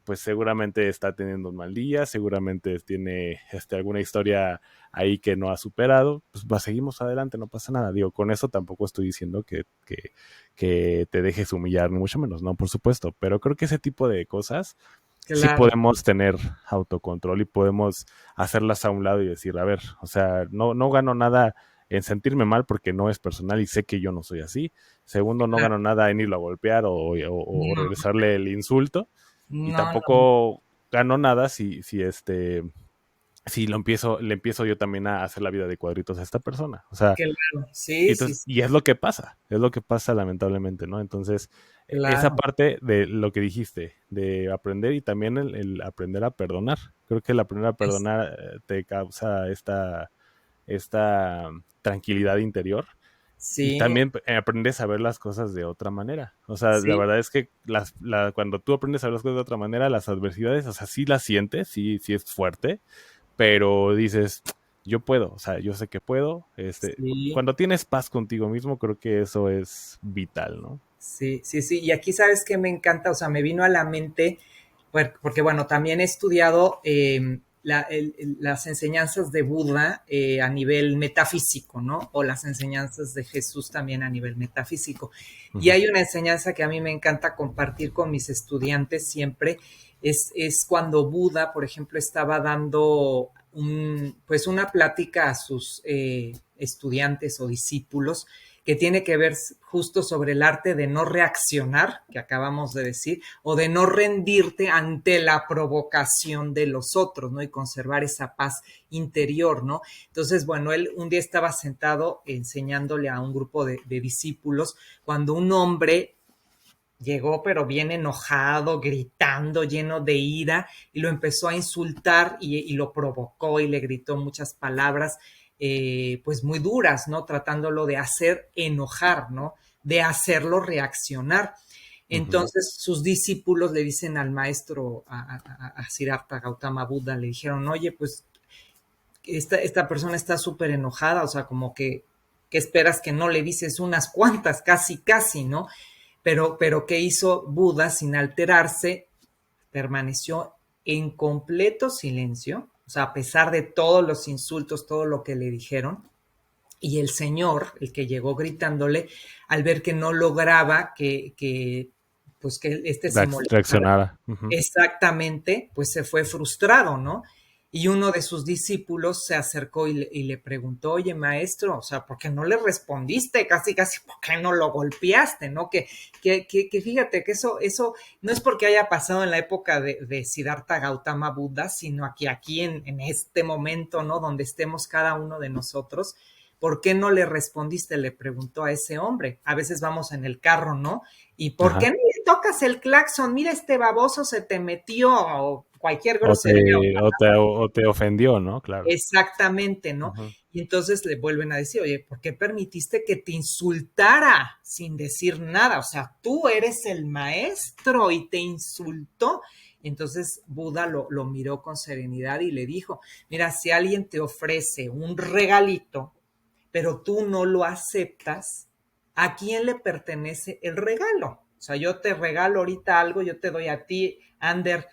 pues seguramente está teniendo un mal día, seguramente tiene alguna historia ahí que no ha superado, pues seguimos adelante, no pasa nada. Digo, con eso tampoco estoy diciendo que te dejes humillar, ni mucho menos, no, por supuesto, pero creo que ese tipo de cosas sí claro, podemos tener autocontrol y podemos hacerlas a un lado y decir, a ver, o sea, no gano nada en sentirme mal porque no es personal y sé que yo no soy así. Segundo, no claro, gano nada en irlo a golpear o no, regresarle el insulto y no, no, tampoco gano nada si le empiezo yo también a hacer la vida de cuadritos a esta persona. O sea, claro, sí, sí, sí, y es lo que pasa lamentablemente, ¿no? Entonces, Esa claro. parte de lo que dijiste, de aprender y también el aprender a perdonar. Creo que el aprender a Es- perdonar te causa esta tranquilidad interior y sí, también aprendes a ver las cosas de otra manera. O sea, la sí, verdad es que cuando tú aprendes a ver las cosas de otra manera, las adversidades, o sea, sí las sientes, sí, sí es fuerte, pero dices, yo puedo, o sea, yo sé que puedo. sí. Cuando tienes paz contigo mismo, creo que eso es vital, ¿no? Sí, sí, sí. Y aquí sabes que me encanta, o sea, me vino a la mente, porque bueno, también he estudiado las enseñanzas de Buda a nivel metafísico, ¿no? O las enseñanzas de Jesús también a nivel metafísico. Y Ujú, hay una enseñanza que a mí me encanta compartir con mis estudiantes siempre, es cuando Buda, por ejemplo, estaba dando pues una plática a sus estudiantes o discípulos que tiene que ver justo sobre el arte de no reaccionar, que acabamos de decir, o de no rendirte ante la provocación de los otros, ¿no? Y conservar esa paz interior, ¿no? Entonces, bueno, él un día estaba sentado enseñándole a un grupo de discípulos cuando un hombre llegó pero bien enojado, gritando, lleno de ira, y lo empezó a insultar y lo provocó y le gritó muchas palabras, pues muy duras, ¿no? Tratándolo de hacer enojar, ¿no? De hacerlo reaccionar. ujú. Entonces sus discípulos le dicen al maestro, a Siddhartha Gautama Buda, le dijeron, oye, pues esta persona está súper enojada, o sea, como que esperas que no le dices unas cuantas, casi, casi, ¿no? Pero ¿qué hizo Buda sin alterarse? Permaneció en completo silencio, o sea, a pesar de todos los insultos, todo lo que le dijeron, y el señor, el que llegó gritándole, al ver que no lograba pues que este se molestara Reaccionara. Ujú. exactamente, pues se fue frustrado, ¿no? Y uno de sus discípulos se acercó y le preguntó, oye, maestro, o sea, ¿por qué no le respondiste? Casi, casi, ¿por qué no lo golpeaste? ¿No? Que fíjate que eso no es porque haya pasado en la época de Siddhartha Gautama Buda, sino aquí en este momento, ¿no? Donde estemos cada uno de nosotros, ¿por qué no le respondiste? Le preguntó a ese hombre. A veces vamos en el carro, ¿no? ¿Y por qué Ajá. no le tocas el claxon? Mira, este baboso se te metió o cualquier O te, grosería. o te ofendió, ¿no? Claro. Exactamente, ¿no? Ujú. Y entonces le vuelven a decir, oye, ¿por qué permitiste que te insultara sin decir nada? O sea, tú eres el maestro y te insultó. Y entonces Buda lo miró con serenidad y le dijo, mira, si alguien te ofrece un regalito, pero tú no lo aceptas, ¿a quién le pertenece el regalo? O sea, yo te regalo ahorita algo, yo te doy a ti, Ander,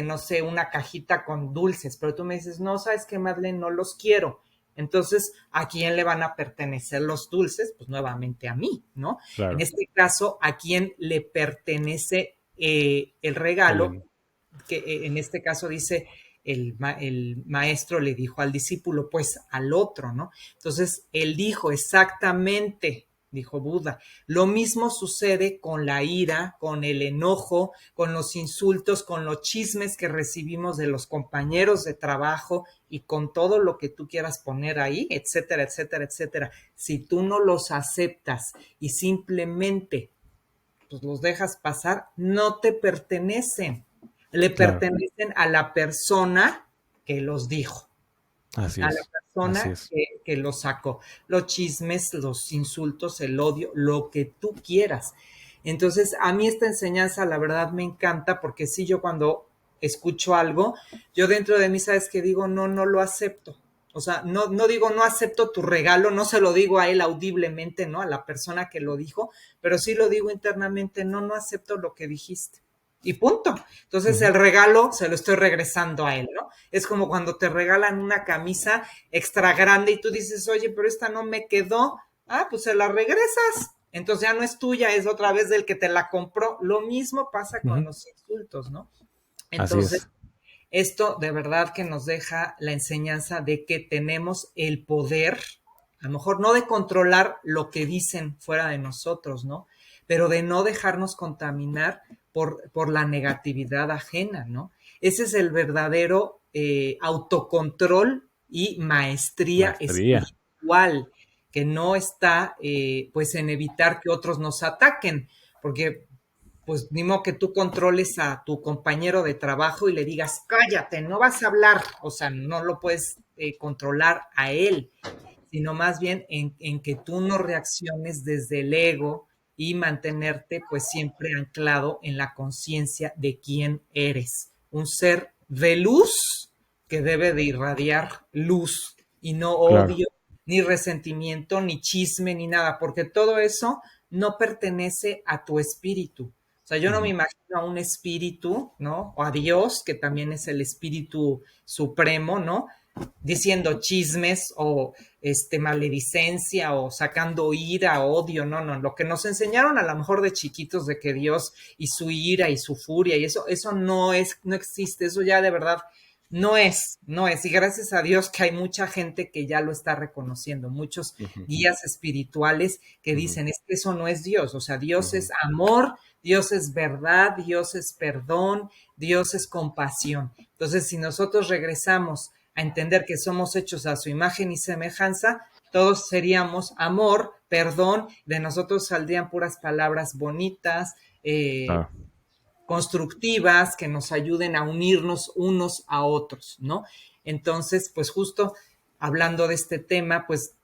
no sé, una cajita con dulces, pero tú me dices, no, ¿sabes qué, Madeleine? No los quiero. Entonces, ¿a quién le van a pertenecer los dulces? Pues nuevamente a mí, ¿no? En Claro. este caso, ¿a quién le pertenece el regalo? El, Que en este caso dice, el maestro le dijo al discípulo, pues al otro, ¿no? Entonces, él dijo exactamente, dijo Buda, lo mismo sucede con la ira, con el enojo, con los insultos, con los chismes que recibimos de los compañeros de trabajo y con todo lo que tú quieras poner ahí, etcétera, etcétera, etcétera. Si tú no los aceptas y simplemente pues los dejas pasar, no te pertenecen, le claro. pertenecen a la persona que los dijo, Así a la es. Así persona es. que los sacó. Los chismes, los insultos, el odio, lo que tú quieras. Entonces, a mí esta enseñanza, la verdad, me encanta porque si yo cuando escucho algo, yo dentro de mí, ¿sabes qué digo? No, no lo acepto. O sea, no digo no acepto tu regalo, no se lo digo a él audiblemente, ¿no? A la persona que lo dijo, pero sí lo digo internamente, no, no acepto lo que dijiste. Y punto. Entonces Ujú, el regalo se lo estoy regresando a él, ¿no? Es como cuando te regalan una camisa extra grande y tú dices, oye, pero esta no me quedó. Ah, pues se la regresas. Entonces ya no es tuya, es otra vez del que te la compró. Lo mismo pasa con ujú. los insultos, ¿no? Así Entonces, es. esto de verdad que nos deja la enseñanza de que tenemos el poder, a lo mejor no de controlar lo que dicen fuera de nosotros, ¿no? Pero de no dejarnos contaminar por la negatividad ajena, ¿no? Ese es el verdadero autocontrol y maestría Maestría. espiritual, que no está pues en evitar que otros nos ataquen, porque pues ni modo que tú controles a tu compañero de trabajo y le digas, cállate, no vas a hablar, o sea, no lo puedes controlar a él, sino más bien en que tú no reacciones desde el ego y mantenerte pues siempre anclado en la conciencia de quién eres, un ser de luz que debe de irradiar luz y no Claro. odio, ni resentimiento, ni chisme, ni nada, porque todo eso no pertenece a tu espíritu. O sea, yo no me Ujú. imagino a un espíritu, ¿no? O a Dios, que también es el espíritu supremo, ¿no? Diciendo chismes o maledicencia o sacando ira, odio, no, no, lo que nos enseñaron a lo mejor de chiquitos de que Dios y su ira y su furia y eso no es, no existe, eso ya de verdad no es, y gracias a Dios que hay mucha gente que ya lo está reconociendo, muchos Ujú. guías espirituales que Ujú. dicen, es que eso no es Dios, o sea, Dios Ujú. es amor, Dios es verdad, Dios es perdón, Dios es compasión. Entonces, si nosotros regresamos a entender que somos hechos a su imagen y semejanza, todos seríamos amor, perdón, de nosotros saldrían puras palabras bonitas, Ah, constructivas, que nos ayuden a unirnos unos a otros, ¿no? Entonces, pues justo hablando de este tema, pues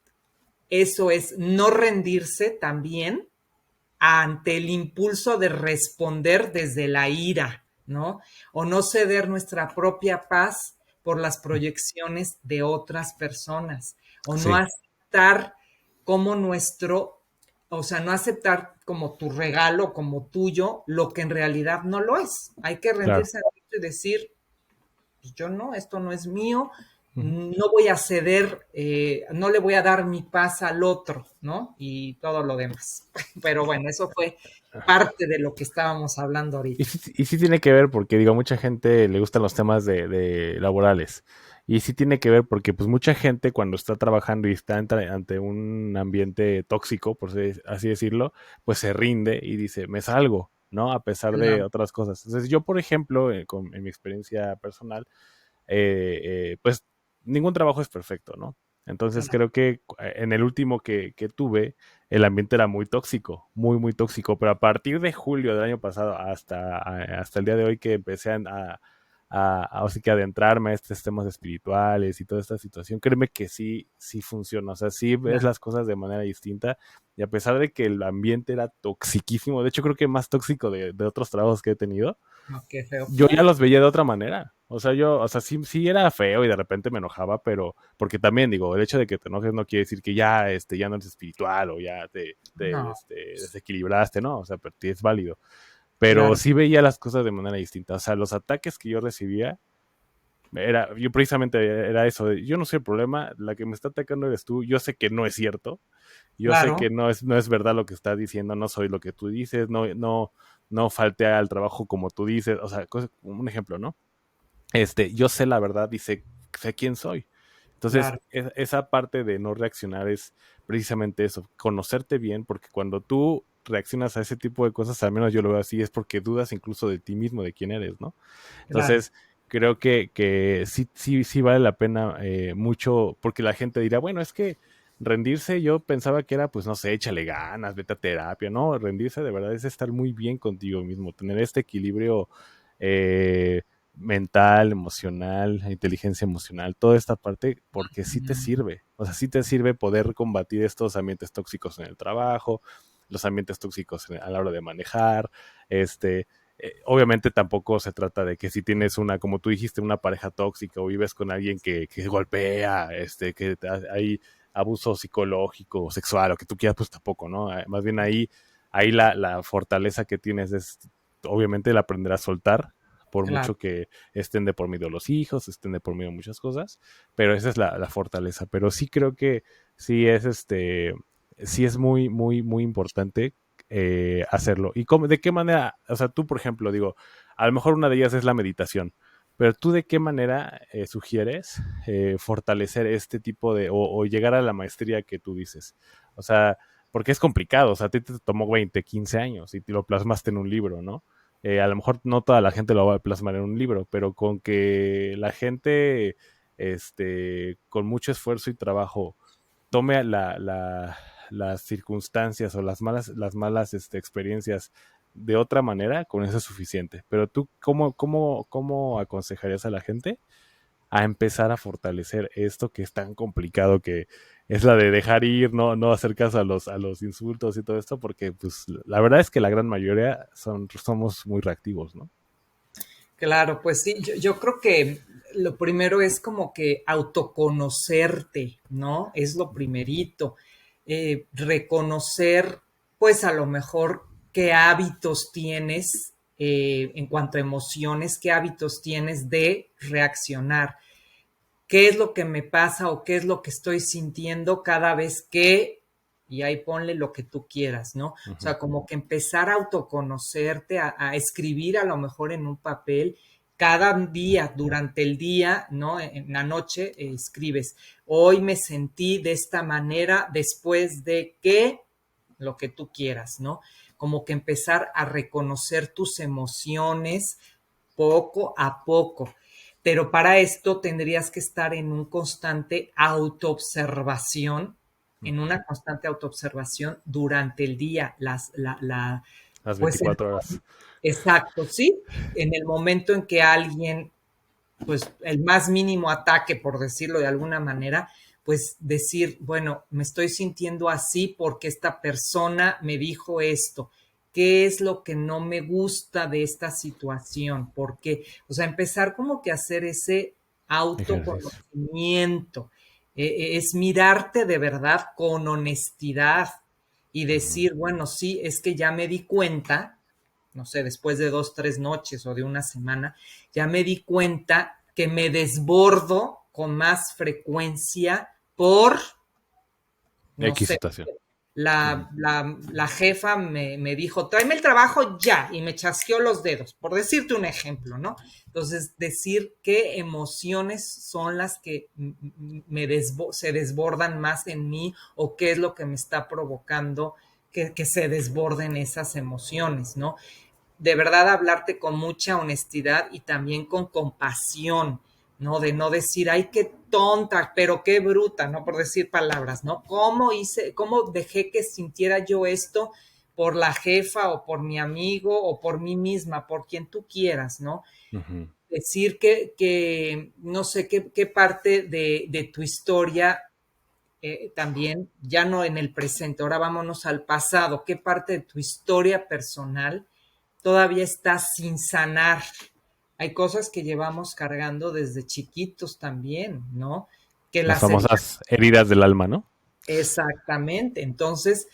eso es no rendirse también ante el impulso de responder desde la ira, ¿no? O no ceder nuestra propia paz por las proyecciones de otras personas, o no sí, aceptar como nuestro, o sea, no aceptar como tu regalo, como tuyo, lo que en realidad no lo es. Hay que claro. rendirse a esto y decir, pues yo no, esto no es mío, Ujú. no voy a ceder, no le voy a dar mi paz al otro, ¿no? Y todo lo demás. Pero bueno, eso fue parte de lo que estábamos hablando ahorita. Y sí tiene que ver porque, digo, a mucha gente le gustan los temas de laborales. Y sí tiene que ver porque, pues, mucha gente cuando está trabajando y está ante un ambiente tóxico, por así decirlo, pues se rinde y dice, me salgo, ¿no? A pesar de Claro, otras cosas. Entonces, yo, por ejemplo, en mi experiencia personal, pues ningún trabajo es perfecto, ¿no? Entonces claro, creo que en el último que tuve, el ambiente era muy tóxico, muy, muy tóxico, pero a partir de julio del año pasado hasta el día de hoy que empecé así que adentrarme a estos temas espirituales y toda esta situación, créeme que sí, sí funciona, o sea, sí ves claro. las cosas de manera distinta y a pesar de que el ambiente era toxiquísimo, de hecho creo que más tóxico de otros trabajos que he tenido, No, qué feo. yo ya los veía de otra manera. O sea, sí, sí era feo y de repente me enojaba, pero porque también digo, el hecho de que te enojes no quiere decir que ya, ya no eres espiritual o ya No, desequilibraste, ¿no? O sea, pero sí es válido. Pero claro, sí veía las cosas de manera distinta. O sea, los ataques que yo recibía, yo precisamente era eso, yo no soy el problema, la que me está atacando eres tú, yo sé que no es cierto, yo sé claro, que no es verdad lo que estás diciendo, no soy lo que tú dices, no falté al trabajo como tú dices, o sea, un ejemplo, ¿no? Yo sé la verdad y sé quién soy. Entonces, claro, esa parte de no reaccionar es precisamente eso, conocerte bien, porque cuando tú reaccionas a ese tipo de cosas, al menos yo lo veo así, es porque dudas incluso de ti mismo, de quién eres, ¿no? claro. Entonces, creo que sí, sí, sí vale la pena mucho, porque la gente dirá, bueno, es que rendirse yo pensaba que era, pues, no sé, échale ganas, vete a terapia, ¿no? Rendirse de verdad es estar muy bien contigo mismo, tener este equilibrio eh, mental, emocional, inteligencia emocional, toda esta parte, porque sí te Mm, sirve, o sea, sí te sirve poder combatir estos ambientes tóxicos en el trabajo, los ambientes tóxicos a la hora de manejar, obviamente tampoco se trata de que si tienes como tú dijiste, una pareja tóxica o vives con alguien que golpea, hay abuso psicológico, sexual, o que tú quieras, pues tampoco, ¿no? Más bien ahí la fortaleza que tienes es, obviamente, el aprender a soltar, por claro, mucho que estén de por medio los hijos, estén de por medio muchas cosas, pero esa es la fortaleza. Pero sí creo que sí es sí es muy, muy, muy importante hacerlo. ¿Y de qué manera? O sea, tú, por ejemplo, digo, a lo mejor una de ellas es la meditación, pero tú de qué manera sugieres fortalecer este tipo o llegar a la maestría que tú dices? O sea, porque es complicado, o sea, a ti te tomó 20 15 años y te lo plasmaste en un libro, ¿no? A lo mejor no toda la gente lo va a plasmar en un libro, pero con que la gente, con mucho esfuerzo y trabajo, tome las circunstancias o las malas experiencias de otra manera, con eso es suficiente. Pero tú, ¿cómo aconsejarías a la gente a empezar a fortalecer esto que es tan complicado, que es la de dejar ir, no hacer caso a los insultos y todo esto? Porque pues la verdad es que la gran mayoría somos muy reactivos, ¿no? Claro, pues sí, yo creo que lo primero es como que autoconocerte, ¿no? Es lo primerito. Reconocer, pues a lo mejor qué hábitos tienes en cuanto a emociones, qué hábitos tienes de reaccionar, qué es lo que me pasa o qué es lo que estoy sintiendo cada vez que, y ahí ponle lo que tú quieras, ¿no? O Ujú. sea, como que empezar a autoconocerte, a escribir a lo mejor en un papel cada día, durante el día, ¿no? En la noche escribes, hoy me sentí de esta manera después de que, lo que tú quieras, ¿no? Como que empezar a reconocer tus emociones poco a poco. Pero para esto tendrías que estar en un constante autoobservación, en Ujú. una constante autoobservación durante el día, Las pues 24 horas. exacto, sí, en el momento en que alguien, pues el más mínimo ataque, por decirlo de alguna manera, pues decir, bueno, me estoy sintiendo así porque esta persona me dijo esto. ¿Qué es lo que no me gusta de esta situación? Porque, o sea, empezar como que a hacer ese Ejercicio. autoconocimiento, es mirarte de verdad con honestidad y Ujú. decir, bueno, sí, es que ya me di cuenta, no sé, después de 2, 3 noches o de una semana, ya me di cuenta que me desbordo con más frecuencia por, no X sé, situación. Ujú. la jefa me dijo, tráeme el trabajo ya, y me chasqueó los dedos, por decirte un ejemplo, ¿no? Entonces, decir qué emociones son las que se desbordan más en mí o qué es lo que me está provocando que se desborden esas emociones, ¿no? De verdad hablarte con mucha honestidad y también con compasión, ¿no? De no decir, ay, qué tonta, pero qué bruta, ¿no? Por decir palabras, ¿no? ¿Cómo dejé que sintiera yo esto por la jefa o por mi amigo o por mí misma, por quien tú quieras, ¿no? Ujú. Decir que no sé, qué parte de tu historia también, ya no en el presente, ahora vámonos al pasado, qué parte de tu historia personal todavía está sin sanar. Hay cosas que llevamos cargando desde chiquitos también, ¿no? Que Las las heridas, famosas heridas del alma, ¿no? exactamente. Entonces,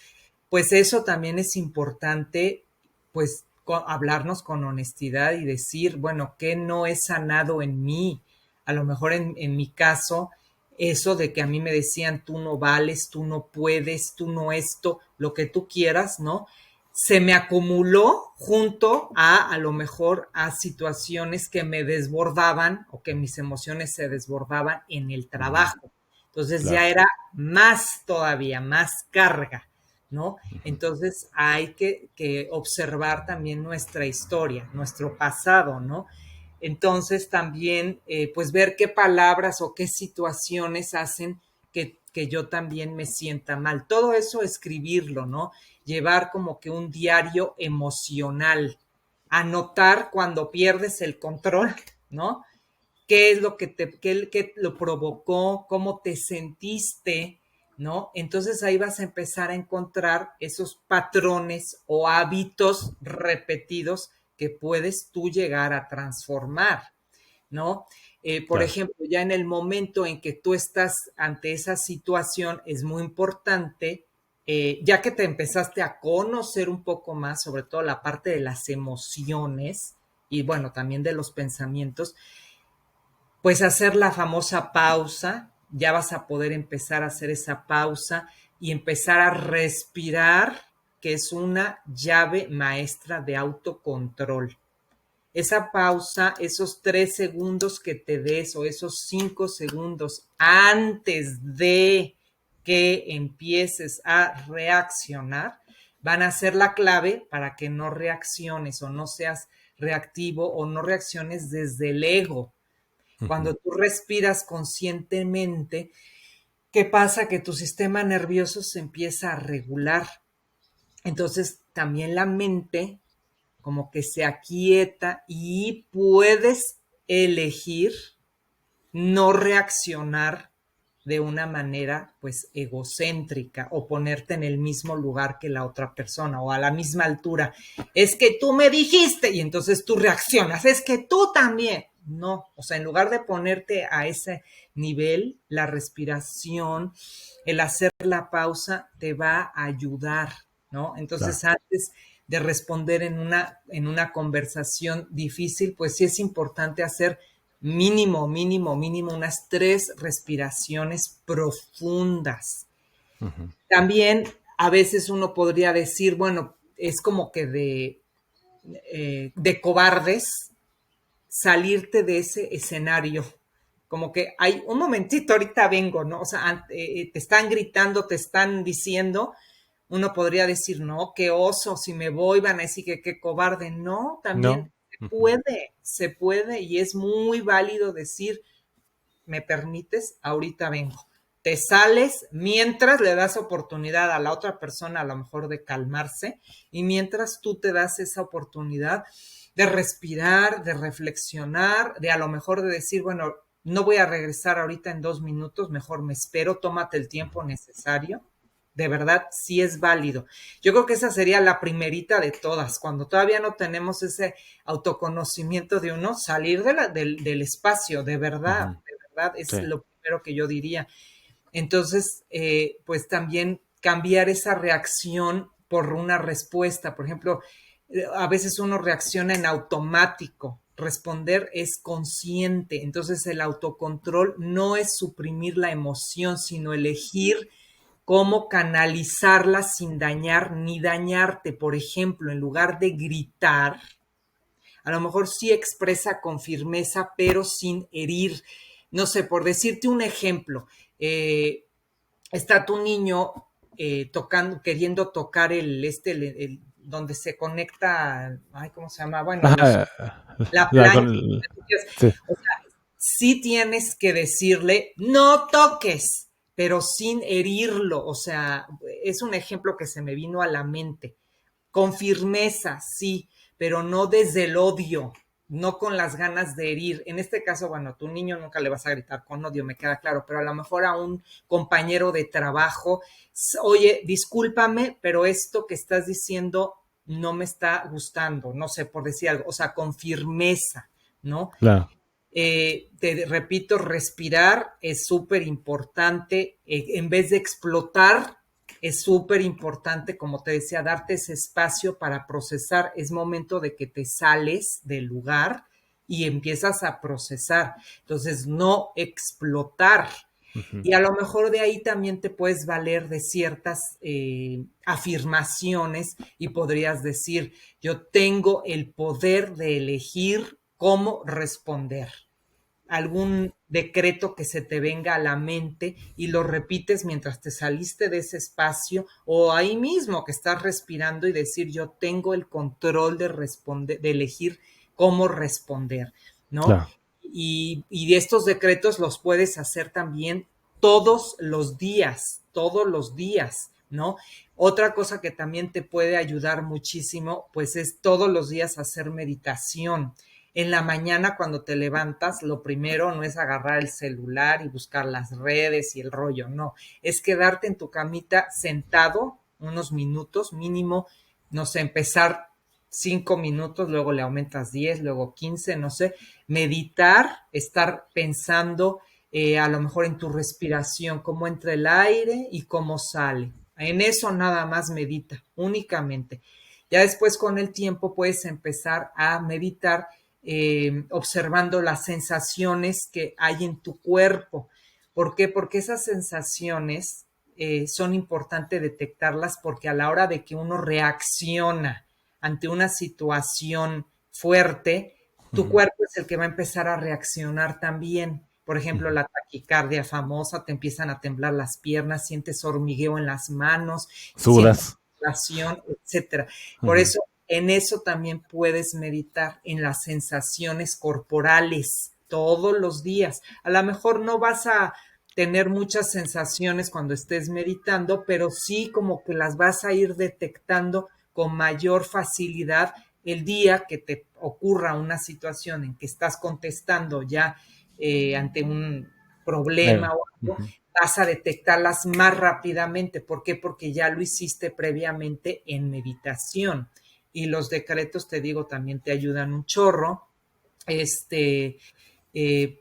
pues eso también es importante, pues hablarnos con honestidad y decir, bueno, ¿qué no he sanado en mí? A lo mejor en mi caso, eso de que a mí me decían, tú no vales, tú no puedes, tú no esto, lo que tú quieras, ¿no? Se me acumuló junto a lo mejor a situaciones que me desbordaban o que mis emociones se desbordaban en el Ujú. trabajo. Entonces ya Claro. era más todavía, más carga, ¿no? Ujú. Entonces hay que observar también nuestra historia, nuestro pasado, ¿no? Entonces también, pues ver qué palabras o qué situaciones hacen que yo también me sienta mal. Todo eso escribirlo, ¿no? Llevar como que un diario emocional, anotar cuando pierdes el control, ¿no? ¿Qué es lo que qué lo provocó? ¿Cómo te sentiste? ¿No? Entonces ahí vas a empezar a encontrar esos patrones o hábitos repetidos que puedes tú llegar a transformar, ¿no? Por Claro. ejemplo, ya en el momento en que tú estás ante esa situación, es muy importante, ya que te empezaste a conocer un poco más, sobre todo la parte de las emociones y bueno, también de los pensamientos, pues hacer la famosa pausa, ya vas a poder empezar a hacer esa pausa y empezar a respirar, que es una llave maestra de autocontrol. Esa pausa, esos 3 segundos que te des o esos 5 segundos antes de que empieces a reaccionar, van a ser la clave para que no reacciones o no seas reactivo o no reacciones desde el ego. Ujú. Cuando tú respiras conscientemente, ¿qué pasa? Que tu sistema nervioso se empieza a regular. Entonces, también la mente, como que se aquieta y puedes elegir no reaccionar de una manera pues egocéntrica o ponerte en el mismo lugar que la otra persona o a la misma altura. Es que tú me dijiste y entonces tú reaccionas, es que tú también. No, o sea, en lugar de ponerte a ese nivel, la respiración, el hacer la pausa te va a ayudar, ¿no? Entonces, Claro. antes de responder en una conversación difícil, pues sí es importante hacer mínimo unas 3 respiraciones profundas. Ujú. También a veces uno podría decir, bueno, es como que de cobardes salirte de ese escenario. Como que hay un momentito, ahorita vengo, ¿no? O sea, te están gritando, te están diciendo, uno podría decir, no, qué oso, si me voy van a decir que qué cobarde. No, No. también Ujú. se puede y es muy válido decir, ¿me permites? Ahorita vengo. Te sales mientras le das oportunidad a la otra persona a lo mejor de calmarse y mientras tú te das esa oportunidad de respirar, de reflexionar, de a lo mejor de decir, bueno, no voy a regresar ahorita en 2 minutos, mejor me espero, tómate el tiempo necesario. De verdad, sí es válido. Yo creo que esa sería la primerita de todas, cuando todavía no tenemos ese autoconocimiento de uno, salir del espacio, Ujú. de verdad, es Sí. lo primero que yo diría. Entonces, pues también cambiar esa reacción por una respuesta. Por ejemplo, a veces uno reacciona en automático. Responder es consciente. Entonces, el autocontrol no es suprimir la emoción, sino elegir cómo canalizarla sin dañar ni dañarte. Por ejemplo, en lugar de gritar, a lo mejor sí expresa con firmeza, pero sin herir. No sé, por decirte un ejemplo, eh, está tu niño tocando, queriendo tocar donde se conecta, ay, ¿cómo se llama? Bueno, Ajá, la la plancha. con sí. O sea, sí tienes que decirle, no toques, pero sin herirlo. O sea, es un ejemplo que se me vino a la mente. Con firmeza, sí, pero no desde el odio, no con las ganas de herir. En este caso, bueno, a tu niño nunca le vas a gritar con odio, me queda claro, pero a lo mejor a un compañero de trabajo, oye, discúlpame, pero esto que estás diciendo no me está gustando, no sé, por decir algo, o sea, con firmeza, ¿no? Claro. Te repito, respirar es súper importante. En vez de explotar, es súper importante, como te decía, darte ese espacio para procesar. Es momento de que te sales del lugar y empiezas a procesar. Entonces, no explotar. Ujú. Y a lo mejor de ahí también te puedes valer de ciertas afirmaciones y podrías decir, yo tengo el poder de elegir cómo responder. Algún decreto que se te venga a la mente y lo repites mientras te saliste de ese espacio o ahí mismo que estás respirando y decir, yo tengo el control de responder, de elegir cómo responder, ¿no? Claro. Y estos decretos los puedes hacer también todos los días, ¿no? Otra cosa que también te puede ayudar muchísimo, pues es todos los días hacer meditación. En la mañana cuando te levantas, lo primero no es agarrar el celular y buscar las redes y el rollo, no, es quedarte en tu camita sentado unos minutos mínimo, no sé, empezar 5 minutos, luego le aumentas 10, luego 15, no sé, meditar, estar pensando a lo mejor en tu respiración, cómo entra el aire y cómo sale. En eso nada más medita, únicamente. Ya después con el tiempo puedes empezar a meditar observando las sensaciones que hay en tu cuerpo. ¿Por qué? Porque esas sensaciones son importantes detectarlas porque a la hora de que uno reacciona ante una situación fuerte, tu Ujú. cuerpo es el que va a empezar a reaccionar también. Por ejemplo, Ujú. la taquicardia famosa, te empiezan a temblar las piernas, sientes hormigueo en las manos, sientes Sudas. respiración, etcétera. Por Ujú. eso, en eso también puedes meditar, en las sensaciones corporales, todos los días. A lo mejor no vas a tener muchas sensaciones cuando estés meditando, pero sí como que las vas a ir detectando con mayor facilidad el día que te ocurra una situación en que estás contestando ya ante un problema o algo, Ujú. vas a detectarlas más rápidamente. ¿Por qué? Porque ya lo hiciste previamente en meditación. Y los decretos, te digo, también te ayudan un chorro. Este,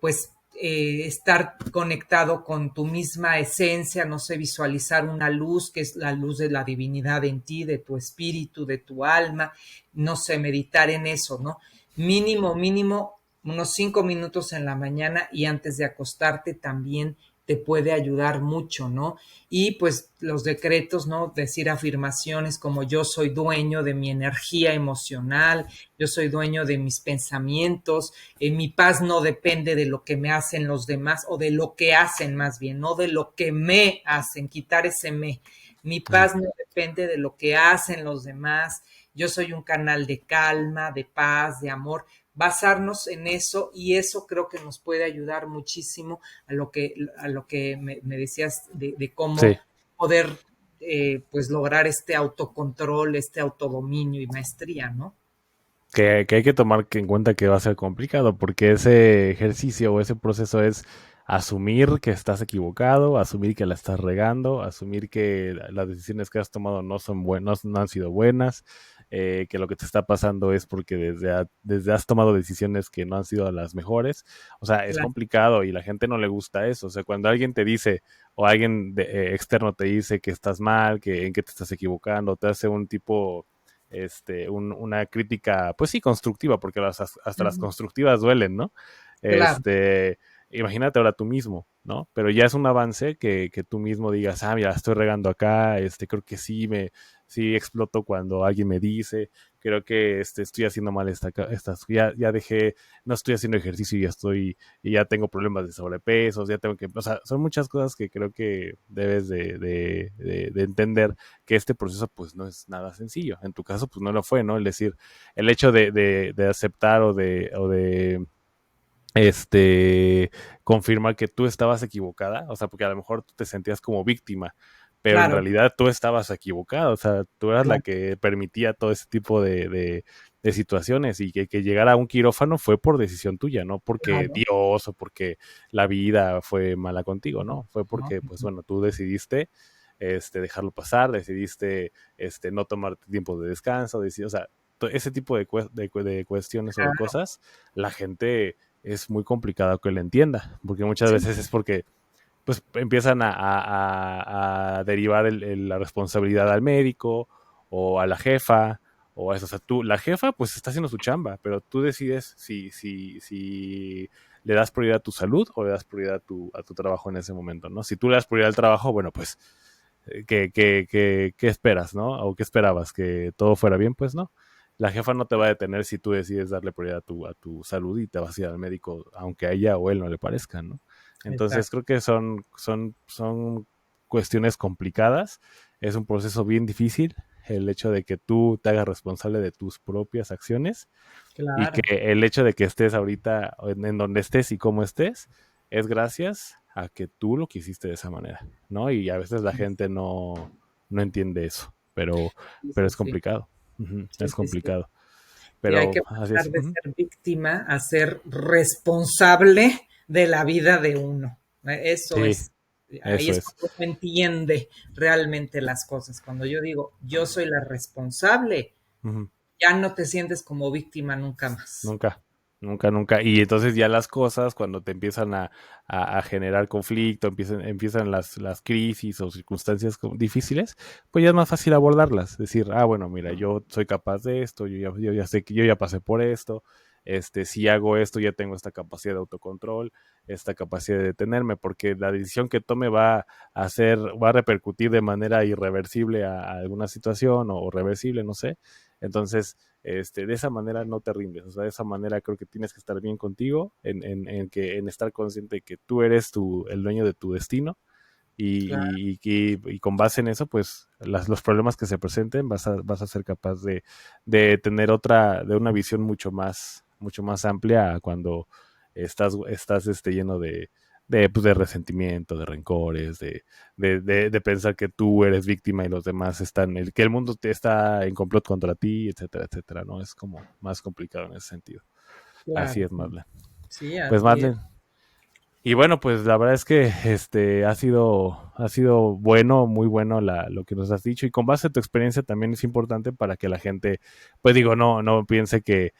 pues estar conectado con tu misma esencia, no sé, visualizar una luz que es la luz de la divinidad en ti, de tu espíritu, de tu alma, no sé, meditar en eso, ¿no? Mínimo, mínimo, unos 5 minutos en la mañana y antes de acostarte también te puede ayudar mucho, ¿no? Y pues los decretos, ¿no? Decir afirmaciones como yo soy dueño de mi energía emocional, yo soy dueño de mis pensamientos, mi paz no depende de lo que me hacen los demás o de lo que hacen más bien, no de lo que me hacen, quitar ese me. Mi Ajá. paz no depende de lo que hacen los demás. Yo soy un canal de calma, de paz, de amor. Basarnos en eso y eso creo que nos puede ayudar muchísimo a lo que me decías de cómo Sí, poder pues lograr este autocontrol, este autodominio y maestría, ¿no? que hay que tomar en cuenta que va a ser complicado, porque ese ejercicio o ese proceso es asumir que estás equivocado, asumir que la estás regando, asumir que las decisiones que has tomado no son buenas, no han sido buenas, que lo que te está pasando es porque desde has tomado decisiones que no han sido las mejores. O sea, es Claro, complicado y la gente no le gusta eso. O sea, cuando alguien te dice o alguien externo te dice que estás mal, que en que te estás equivocando, te hace un tipo una crítica, pues sí, constructiva, porque hasta las ujú, constructivas duelen, ¿no? claro, Este, imagínate ahora tú mismo, ¿no? Pero ya es un avance que tú mismo digas, ah, mira, estoy regando acá, creo que sí exploto cuando alguien me dice, creo que estoy haciendo mal ya dejé, no estoy haciendo ejercicio y ya tengo problemas de sobrepeso, ya tengo que, o sea, son muchas cosas que creo que debes de entender que este proceso pues no es nada sencillo. En tu caso pues no lo fue, ¿no? Es decir, el hecho de aceptar o de confirmar que tú estabas equivocada, o sea, porque a lo mejor tú te sentías como víctima, pero en claro, realidad tú estabas equivocada, o sea, tú eras la claro, que permitía todo ese tipo de situaciones y que llegara a un quirófano fue por decisión tuya, no porque claro, Dios o porque la vida fue mala contigo, ¿no? Fue ¿no? porque, pues bueno, tú decidiste dejarlo pasar, decidiste no tomar tiempo de descanso, o sea, ese tipo de cuestiones o de Claro, cosas, la gente es muy complicado que lo entienda, porque muchas sí, veces es porque pues empiezan a derivar la responsabilidad al médico o a la jefa o a eso. O sea, la jefa pues está haciendo su chamba, pero tú decides si le das prioridad a tu salud o le das prioridad a tu trabajo en ese momento, ¿no? Si tú le das prioridad al trabajo, bueno, pues, ¿qué esperas, no? ¿O qué esperabas? ¿Que todo fuera bien? Pues no. La jefa no te va a detener si tú decides darle prioridad a tu salud y te vas a ir al médico, aunque a ella o él no le parezca, ¿no? Entonces exacto. creo que son cuestiones complicadas, es un proceso bien difícil el hecho de que tú te hagas responsable de tus propias acciones y que Claro, el hecho de que estés ahorita en donde estés y cómo estés es gracias a que tú lo quisiste de esa manera, ¿no? Y a veces la gente no entiende eso, pero, sí, pero sí, es sí, complicado, ujú, sí, es sí, sí. complicado, Y hay pero que así es. pasar de Ujú. ser víctima a ser responsable de la vida de uno. Eso Sí, es, ahí eso es es. cuando uno entiende realmente las cosas. Cuando yo digo, yo soy la responsable, Ujú. ya no te sientes como víctima nunca más. Nunca, nunca, nunca. Y entonces ya las cosas, cuando te empiezan a generar conflicto, empiezan las crisis o circunstancias difíciles, pues ya es más fácil abordarlas. Decir, ah, bueno, mira, yo soy capaz de esto, yo ya sé que yo ya pasé por esto, si hago esto, ya tengo esta capacidad de autocontrol, esta capacidad de detenerme, porque la decisión que tome va a repercutir de manera irreversible a alguna situación o reversible, no sé. Entonces, de esa manera no te rindes, o sea, de esa manera creo que tienes que estar bien contigo, en estar consciente de que tú eres el dueño de tu destino Claro, y con base en eso, pues los problemas que se presenten vas a ser capaz de tener de una visión mucho más amplia a cuando estás lleno pues, de resentimiento, de rencores, de pensar que tú eres víctima y los demás están, que el mundo te está en complot contra ti, etcétera, etcétera, ¿no? Es como más complicado en ese sentido. Así Claro, es, Marlene. sí, Pues así es. Marlene, y bueno, pues la verdad es que ha sido bueno, muy bueno lo que nos has dicho. Y con base a tu experiencia también es importante para que la gente, pues digo, no piense que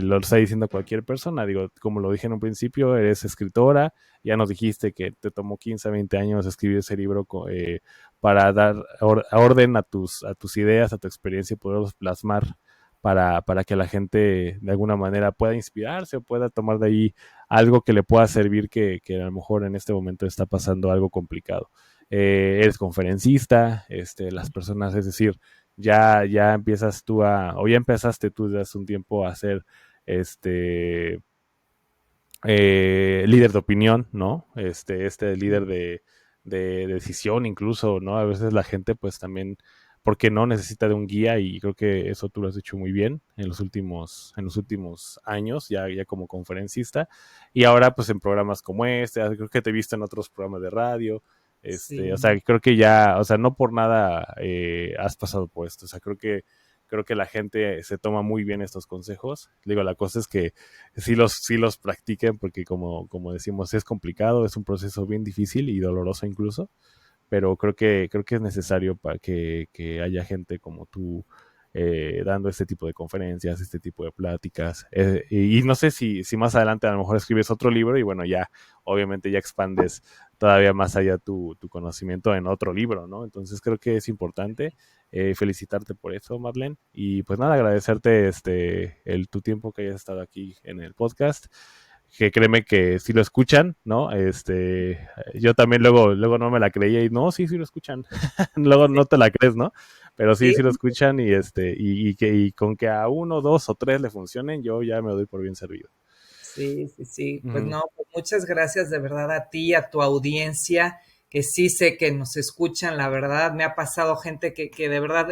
lo está diciendo cualquier persona. Digo, como lo dije en un principio, eres escritora, ya nos dijiste que te tomó 15 20 años escribir ese libro para dar orden a tus ideas, a tu experiencia y poderlos plasmar para que la gente de alguna manera pueda inspirarse o pueda tomar de ahí algo que le pueda servir que a lo mejor en este momento está pasando algo complicado. Eres conferencista, las personas, es decir, ya empiezas tú o ya empezaste tú desde hace un tiempo a ser este líder de opinión, ¿no? Líder de decisión incluso, ¿no? A veces la gente pues también, porque no necesita de un guía y creo que eso tú lo has hecho muy bien en los últimos años, ya como conferencista y ahora pues en programas como creo que te he visto en otros programas de radio, o Sí, sea, creo que ya, o sea, no por nada has pasado por esto, o sea, creo que la gente se toma muy bien estos consejos. Digo, la cosa es que sí los practiquen porque como decimos es complicado, es un proceso bien difícil y doloroso incluso, pero creo que es necesario para que haya gente como tú dando este tipo de conferencias, este tipo de pláticas. Y no sé si más adelante a lo mejor escribes otro libro y bueno, ya obviamente ya expandes todavía más allá tu conocimiento en otro libro, ¿no? Entonces creo que es importante felicitarte por eso, Marlene. Y pues nada, agradecerte tu tiempo que hayas estado aquí en el podcast que créeme que si lo escuchan, ¿no? Yo también luego no me la creía y no, sí lo escuchan. Luego sí, no te la crees, ¿no? Pero sí, sí lo escuchan y con que a uno, dos o tres le funcionen, yo ya me doy por bien servido. sí, sí, sí. Pues Ujú. no, pues muchas gracias de verdad a ti, a tu audiencia, que sí sé que nos escuchan, la verdad. Me ha pasado gente que de verdad,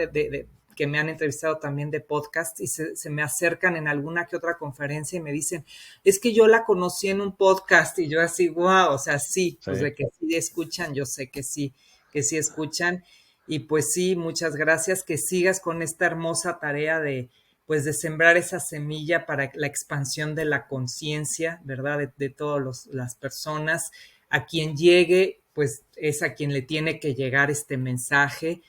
que me han entrevistado también de podcast y se me acercan en alguna que otra conferencia y me dicen, es que yo la conocí en un podcast y yo así, wow, o sea, sí, Sí, pues de que sí escuchan, yo sé que sí escuchan. Y pues sí, muchas gracias, que sigas con esta hermosa tarea de pues de sembrar esa semilla para la expansión de la conciencia, ¿verdad? De todas las personas. A quien llegue, pues es a quien le tiene que llegar este mensaje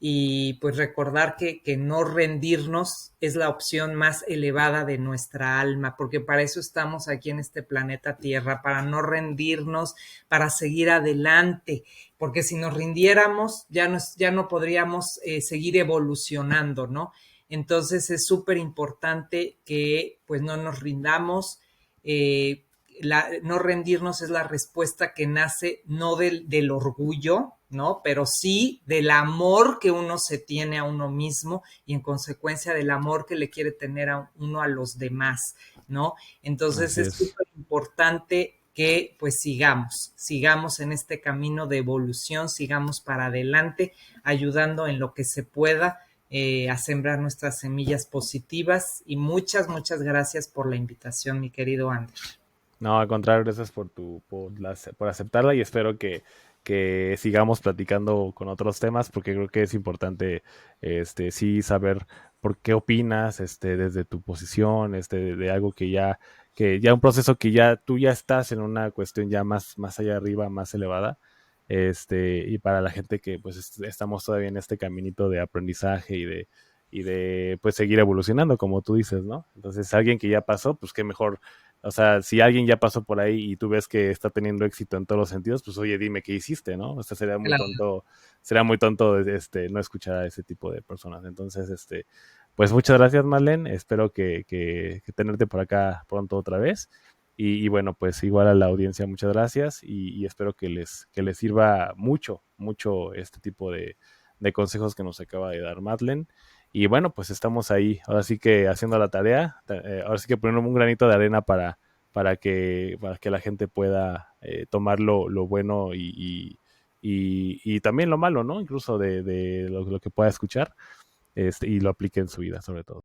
y pues recordar que no rendirnos es la opción más elevada de nuestra alma, porque para eso estamos aquí en este planeta Tierra, para no rendirnos, para seguir adelante, porque si nos rindiéramos ya no podríamos seguir evolucionando, ¿no? Entonces es súper importante que pues no nos rindamos. No rendirnos es la respuesta que nace no del orgullo, ¿no? Pero sí del amor que uno se tiene a uno mismo y en consecuencia del amor que le quiere tener a uno a los demás, ¿no? Entonces así es es. súper importante que pues sigamos en este camino de evolución, sigamos para adelante, ayudando en lo que se pueda a sembrar nuestras semillas positivas y muchas gracias por la invitación, mi querido Ander. No, al contrario, gracias por aceptarla y espero que sigamos platicando con otros temas porque creo que es importante sí saber por qué opinas desde tu posición, de algo que ya un proceso que ya tú ya estás en una cuestión ya más allá arriba, más elevada. Y para la gente que pues estamos todavía en este caminito de aprendizaje y de pues seguir evolucionando, como tú dices, ¿no? Entonces, alguien que ya pasó, pues qué mejor, o sea, si alguien ya pasó por ahí y tú ves que está teniendo éxito en todos los sentidos, pues oye, dime qué hiciste, ¿no? O sea, Claro. sería muy tonto no escuchar a ese tipo de personas. Entonces, pues muchas gracias, Marlene. Espero que tenerte por acá pronto otra vez. Y bueno, pues igual a la audiencia, muchas gracias y espero que les sirva mucho este tipo de consejos que nos acaba de dar Marlene. Y bueno, pues estamos ahí, ahora sí que haciendo la tarea, ahora sí que poniendo un granito de arena para que la gente pueda tomar lo bueno y también lo malo, ¿no? Incluso de lo que pueda escuchar y lo aplique en su vida, sobre todo.